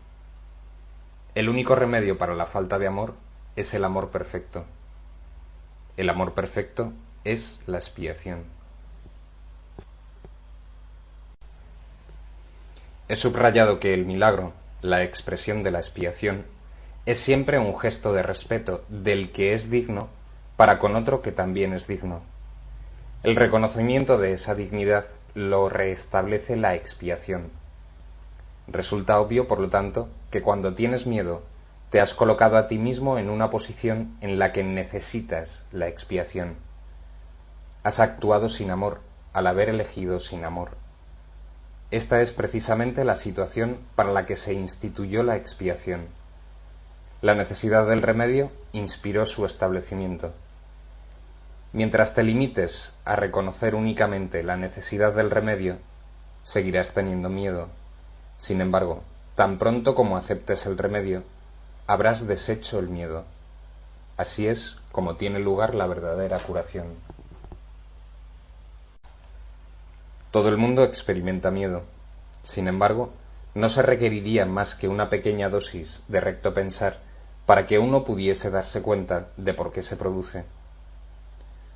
El único remedio para la falta de amor es el amor perfecto. El amor perfecto es la expiación. He subrayado que el milagro, la expresión de la expiación, es siempre un gesto de respeto del que es digno para con otro que también es digno. El reconocimiento de esa dignidad lo restablece la expiación. Resulta obvio, por lo tanto, que cuando tienes miedo, te has colocado a ti mismo en una posición en la que necesitas la expiación. Has actuado sin amor, al haber elegido sin amor. Esta es precisamente la situación para la que se instituyó la expiación. La necesidad del remedio inspiró su establecimiento. Mientras te limites a reconocer únicamente la necesidad del remedio, seguirás teniendo miedo. Sin embargo, tan pronto como aceptes el remedio, habrás deshecho el miedo. Así es como tiene lugar la verdadera curación. Todo el mundo experimenta miedo. Sin embargo, no se requeriría más que una pequeña dosis de recto pensar para que uno pudiese darse cuenta de por qué se produce.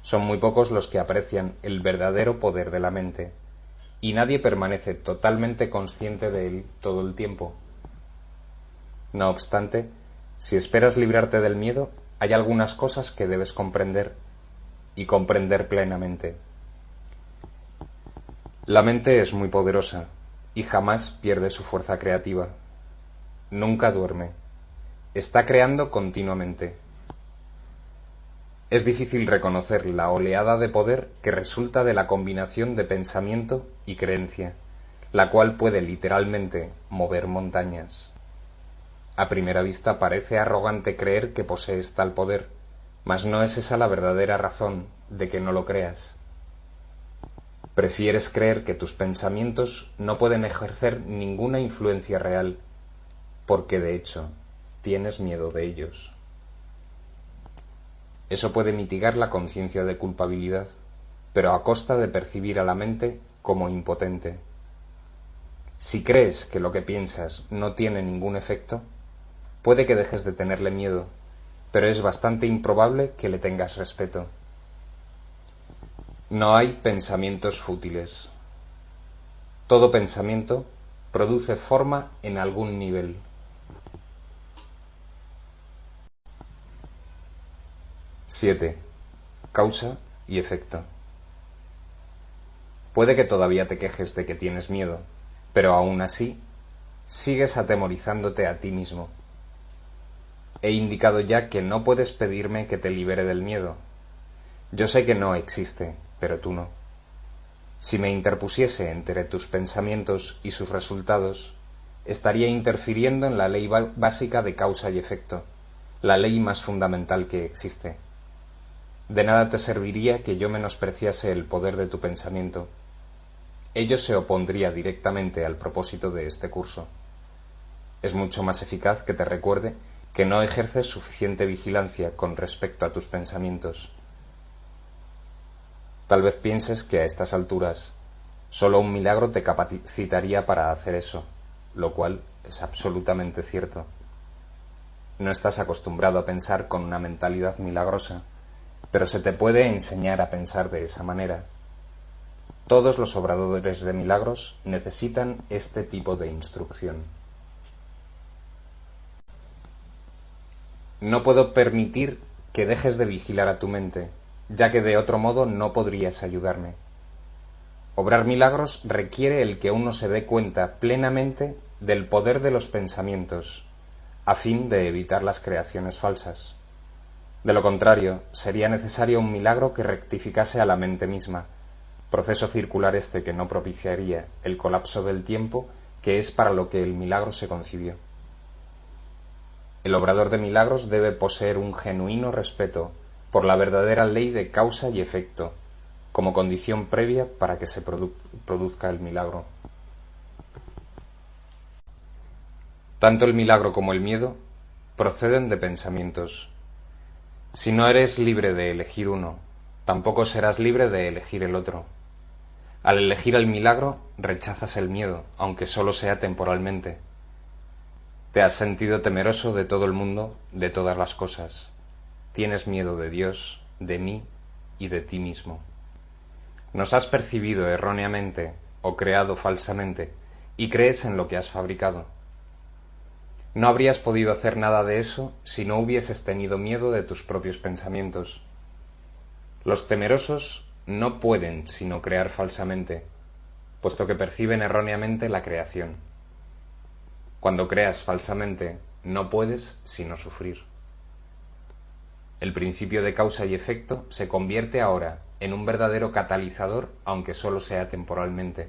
Son muy pocos los que aprecian el verdadero poder de la mente, y nadie permanece totalmente consciente de él todo el tiempo. No obstante, si esperas librarte del miedo, hay algunas cosas que debes comprender, y comprender plenamente. La mente es muy poderosa, y jamás pierde su fuerza creativa. nunca duerme, está creando continuamente. Es difícil reconocer la oleada de poder que resulta de la combinación de pensamiento y creencia, la cual puede literalmente mover montañas. A primera vista parece arrogante creer que posees tal poder, mas no es esa la verdadera razón de que no lo creas. Prefieres creer que tus pensamientos no pueden ejercer ninguna influencia real, porque de hecho tienes miedo de ellos. Eso puede mitigar la conciencia de culpabilidad, pero a costa de percibir a la mente como impotente. Si crees que lo que piensas no tiene ningún efecto, puede que dejes de tenerle miedo, pero es bastante improbable que le tengas respeto. No hay pensamientos fútiles. Todo pensamiento produce forma en algún nivel. ¡7! Causa y efecto. Puede que todavía te quejes de que tienes miedo, pero aún así sigues atemorizándote a ti mismo. He indicado ya que no puedes pedirme que te libere del miedo. Yo sé que no existe, pero tú no. Si me interpusiese entre tus pensamientos y sus resultados, estaría interfiriendo en la ley básica de causa y efecto, la ley más fundamental que existe. De nada te serviría que yo menospreciase el poder de tu pensamiento. Ello se opondría directamente al propósito de este curso. Es mucho más eficaz que te recuerde que no ejerces suficiente vigilancia con respecto a tus pensamientos. Tal vez pienses que a estas alturas solo un milagro te capacitaría para hacer eso, lo cual es absolutamente cierto. No estás acostumbrado a pensar con una mentalidad milagrosa, pero se te puede enseñar a pensar de esa manera. Todos los obradores de milagros necesitan este tipo de instrucción. No puedo permitir que dejes de vigilar a tu mente, ya que de otro modo no podrías ayudarme. Obrar milagros requiere el que uno se dé cuenta plenamente del poder de los pensamientos, a fin de evitar las creaciones falsas. De lo contrario, sería necesario un milagro que rectificase a la mente misma, proceso circular este que no propiciaría el colapso del tiempo, que es para lo que el milagro se concibió. El obrador de milagros debe poseer un genuino respeto por la verdadera ley de causa y efecto, como condición previa para que se produzca el milagro. Tanto el milagro como el miedo proceden de pensamientos. Si no eres libre de elegir uno, tampoco serás libre de elegir el otro. Al elegir el milagro, rechazas el miedo, aunque solo sea temporalmente. Te has sentido temeroso de todo el mundo, de todas las cosas. Tienes miedo de Dios, de mí y de ti mismo. Nos has percibido erróneamente o creado falsamente y crees en lo que has fabricado. No habrías podido hacer nada de eso si no hubieses tenido miedo de tus propios pensamientos. Los temerosos no pueden sino crear falsamente, puesto que perciben erróneamente la creación. Cuando creas falsamente, no puedes sino sufrir. El principio de causa y efecto se convierte ahora en un verdadero catalizador, aunque solo sea temporalmente.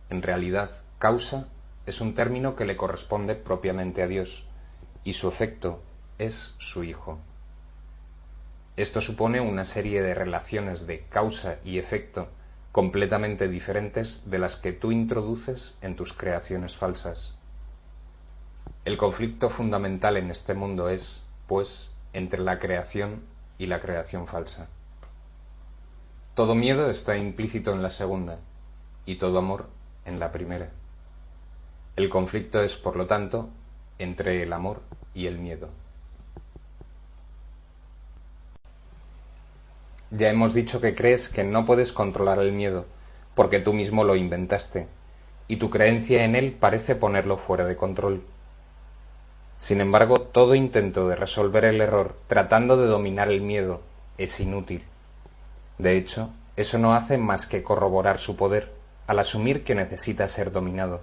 En realidad, causa es un término que le corresponde propiamente a Dios, y su efecto es su Hijo. Esto supone una serie de relaciones de causa y efecto completamente diferentes de las que tú introduces en tus creaciones falsas. El conflicto fundamental en este mundo es, pues, entre la creación y la creación falsa. Todo miedo está implícito en la segunda, y todo amor en la primera. El conflicto es, por lo tanto, entre el amor y el miedo. Ya hemos dicho que crees que no puedes controlar el miedo, porque tú mismo lo inventaste, y tu creencia en él parece ponerlo fuera de control. Sin embargo, todo intento de resolver el error tratando de dominar el miedo es inútil. De hecho, eso no hace más que corroborar su poder, al asumir que necesita ser dominado.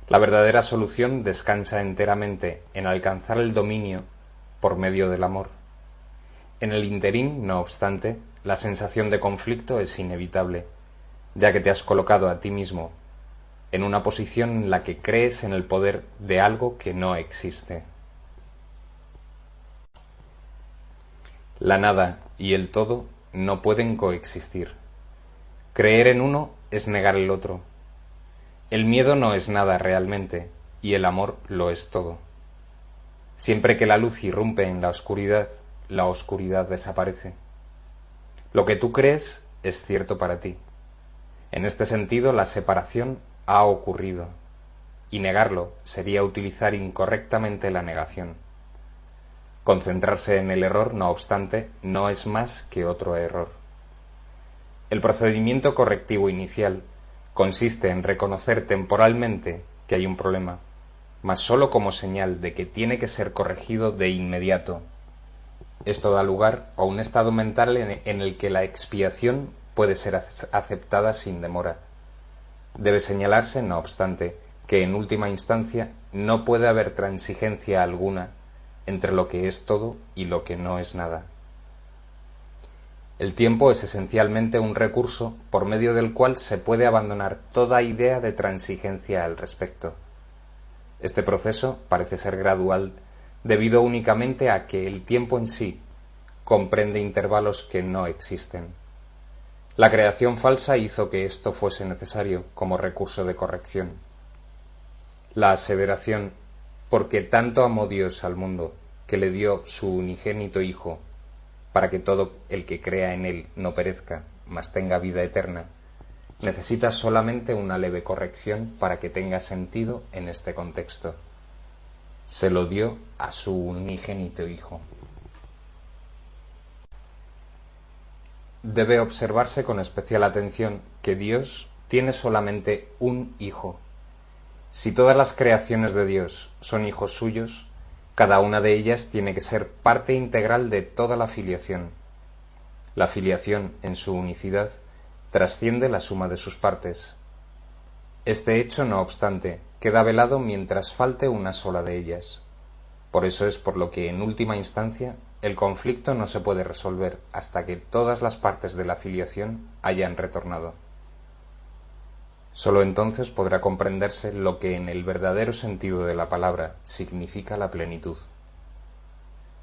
La verdadera solución descansa enteramente en alcanzar el dominio por medio del amor. En el ínterin, no obstante, la sensación de conflicto es inevitable, ya que te has colocado a ti mismo en una posición en la que crees en el poder de algo que no existe. La nada y el todo no pueden coexistir. Creer en uno es negar el otro. El miedo no es nada realmente, y el amor lo es todo. Siempre que la luz irrumpe en la oscuridad desaparece. Lo que tú crees es cierto para ti. En este sentido, la separación ha ocurrido, y negarlo sería utilizar incorrectamente la negación. Concentrarse en el error, no obstante, no es más que otro error. El procedimiento correctivo inicial consiste en reconocer temporalmente que hay un problema, mas sólo como señal de que tiene que ser corregido de inmediato. Esto da lugar a un estado mental en el que la expiación puede ser aceptada sin demora. Debe señalarse, no obstante, que en última instancia no puede haber transigencia alguna entre lo que es todo y lo que no es nada. El tiempo es esencialmente un recurso por medio del cual se puede abandonar toda idea de transigencia al respecto. Este proceso parece ser gradual debido únicamente a que el tiempo en sí comprende intervalos que no existen. La creación falsa hizo que esto fuese necesario como recurso de corrección. La aseveración, porque tanto amó Dios al mundo, que le dio su unigénito Hijo, para que todo el que crea en él no perezca, mas tenga vida eterna, necesita solamente una leve corrección para que tenga sentido en este contexto. Se lo dio a su unigénito Hijo. Debe observarse con especial atención que Dios tiene solamente un Hijo. Si todas las creaciones de Dios son hijos suyos, cada una de ellas tiene que ser parte integral de toda la filiación. La filiación, en su unicidad, trasciende la suma de sus partes. Este hecho, no obstante, queda velado mientras falte una sola de ellas. Por eso es por lo que, en última instancia, el conflicto no se puede resolver hasta que todas las partes de la filiación hayan retornado. Sólo entonces podrá comprenderse lo que en el verdadero sentido de la palabra significa la plenitud.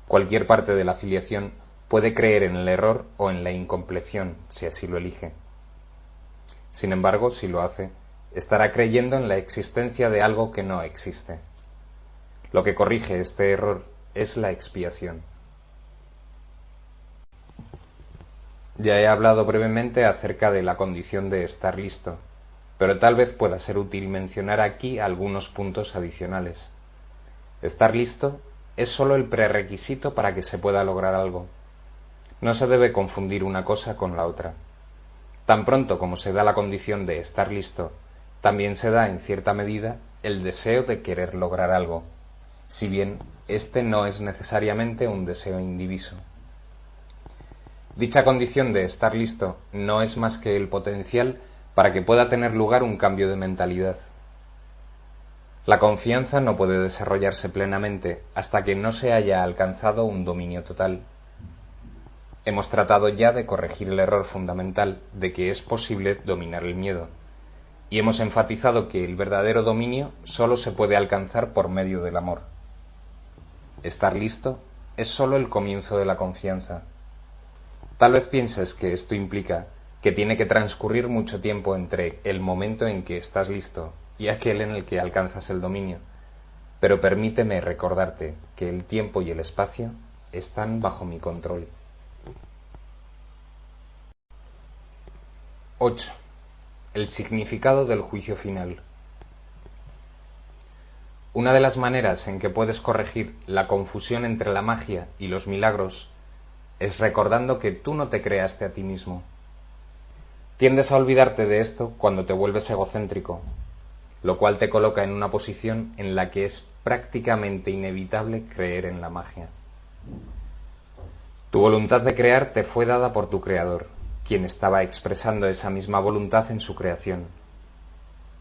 Cualquier parte de la filiación puede creer en el error o en la incompleción, si así lo elige. Sin embargo, si lo hace, estará creyendo en la existencia de algo que no existe. Lo que corrige este error es la expiación. Ya he hablado brevemente acerca de la condición de estar listo, pero tal vez pueda ser útil mencionar aquí algunos puntos adicionales. Estar listo es sólo el prerequisito para que se pueda lograr algo. No se debe confundir una cosa con la otra. Tan pronto como se da la condición de estar listo, también se da en cierta medida el deseo de querer lograr algo, si bien este no es necesariamente un deseo indiviso. Dicha condición de estar listo no es más que el potencial para que pueda tener lugar un cambio de mentalidad. La confianza no puede desarrollarse plenamente hasta que no se haya alcanzado un dominio total. Hemos tratado ya de corregir el error fundamental de que es posible dominar el miedo, y hemos enfatizado que el verdadero dominio solo se puede alcanzar por medio del amor. Estar listo es solo el comienzo de la confianza. Tal vez pienses que esto implica que tiene que transcurrir mucho tiempo entre el momento en que estás listo y aquel en el que alcanzas el dominio, pero permíteme recordarte que el tiempo y el espacio están bajo mi control. 8. El significado del juicio final. Una de las maneras en que puedes corregir la confusión entre la magia y los milagros es recordando que tú no te creaste a ti mismo. Tiendes a olvidarte de esto cuando te vuelves egocéntrico, lo cual te coloca en una posición en la que es prácticamente inevitable creer en la magia. Tu voluntad de crear te fue dada por tu creador, quien estaba expresando esa misma voluntad en su creación.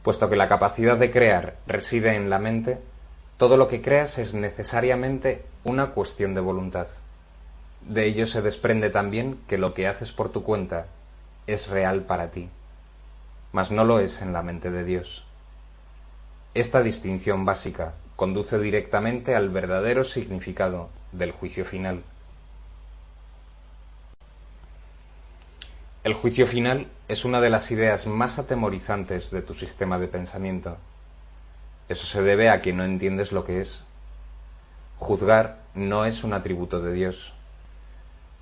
Puesto que la capacidad de crear reside en la mente, todo lo que creas es necesariamente una cuestión de voluntad. De ello se desprende también que lo que haces por tu cuenta es real para ti, mas no lo es en la mente de Dios. Esta distinción básica conduce directamente al verdadero significado del juicio final. El juicio final es una de las ideas más atemorizantes de tu sistema de pensamiento. Eso se debe a que no entiendes lo que es. Juzgar no es un atributo de Dios.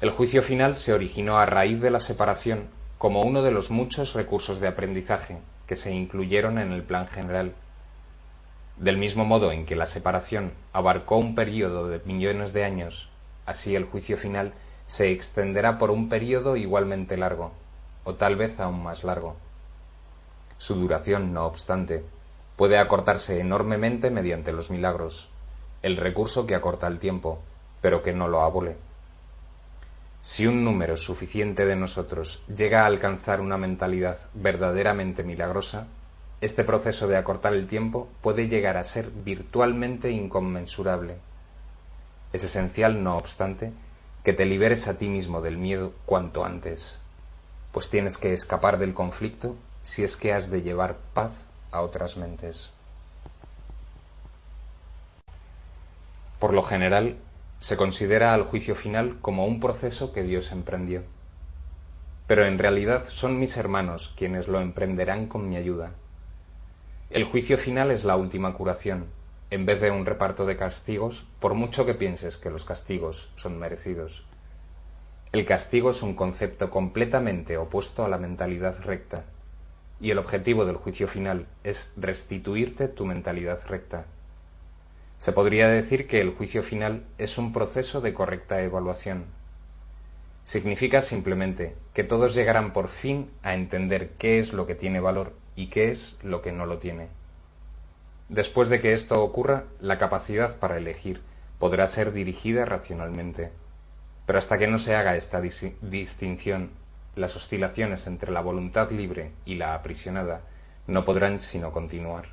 El juicio final se originó a raíz de la separación como uno de los muchos recursos de aprendizaje que se incluyeron en el plan general. Del mismo modo en que la separación abarcó un período de millones de años, así el juicio final se extenderá por un período igualmente largo, o tal vez aún más largo. Su duración, no obstante, puede acortarse enormemente mediante los milagros, el recurso que acorta el tiempo, pero que no lo abole. Si un número suficiente de nosotros llega a alcanzar una mentalidad verdaderamente milagrosa, este proceso de acortar el tiempo puede llegar a ser virtualmente inconmensurable. Es esencial, no obstante, que te liberes a ti mismo del miedo cuanto antes, pues tienes que escapar del conflicto si es que has de llevar paz a otras mentes. Por lo general, se considera al juicio final como un proceso que Dios emprendió. Pero en realidad son mis hermanos quienes lo emprenderán con mi ayuda. El juicio final es la última curación, en vez de un reparto de castigos, por mucho que pienses que los castigos son merecidos. El castigo es un concepto completamente opuesto a la mentalidad recta, y el objetivo del juicio final es restituirte tu mentalidad recta. Se podría decir que el juicio final es un proceso de correcta evaluación. Significa simplemente que todos llegarán por fin a entender qué es lo que tiene valor y qué es lo que no lo tiene. Después de que esto ocurra, la capacidad para elegir podrá ser dirigida racionalmente. Pero hasta que no se haga esta distinción, las oscilaciones entre la voluntad libre y la aprisionada no podrán sino continuar.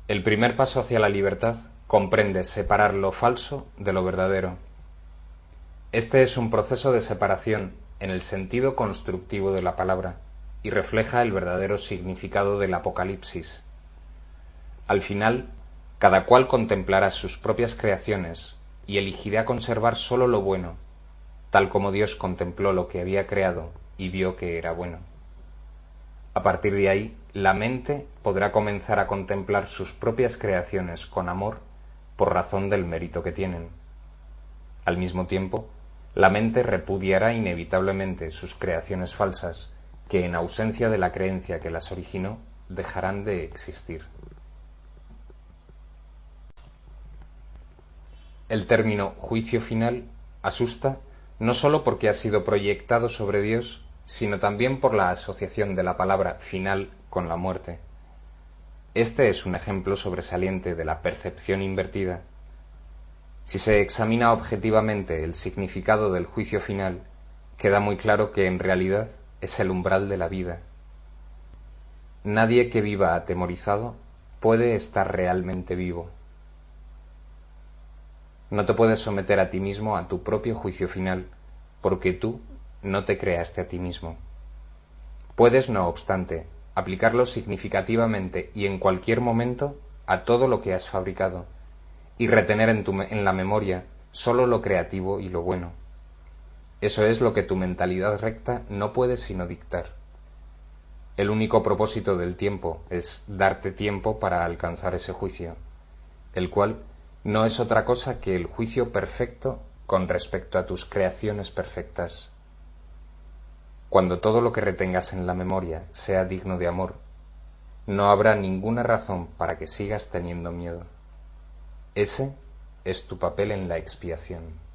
El primer paso hacia la libertad comprende separar lo falso de lo verdadero. Este es un proceso de separación en el sentido constructivo de la palabra y refleja el verdadero significado del Apocalipsis. Al final, cada cual contemplará sus propias creaciones y elegirá conservar sólo lo bueno, tal como Dios contempló lo que había creado y vio que era bueno. A partir de ahí, la mente podrá comenzar a contemplar sus propias creaciones con amor por razón del mérito que tienen. Al mismo tiempo, la mente repudiará inevitablemente sus creaciones falsas, que en ausencia de la creencia que las originó, dejarán de existir. El término juicio final asusta no sólo porque ha sido proyectado sobre Dios, sino también por la asociación de la palabra final con la muerte. Este es un ejemplo sobresaliente de la percepción invertida. Si se examina objetivamente el significado del juicio final, queda muy claro que en realidad es el umbral de la vida. Nadie que viva atemorizado puede estar realmente vivo. No te puedes someter a ti mismo a tu propio juicio final, porque tú no te creaste a ti mismo. Puedes, no obstante, aplicarlo significativamente y en cualquier momento a todo lo que has fabricado, y retener en la memoria solo lo creativo y lo bueno. Eso es lo que tu mentalidad recta no puede sino dictar. El único propósito del tiempo es darte tiempo para alcanzar ese juicio, el cual no es otra cosa que el juicio perfecto con respecto a tus creaciones perfectas. Cuando todo lo que retengas en la memoria sea digno de amor, no habrá ninguna razón para que sigas teniendo miedo. Ese es tu papel en la expiación.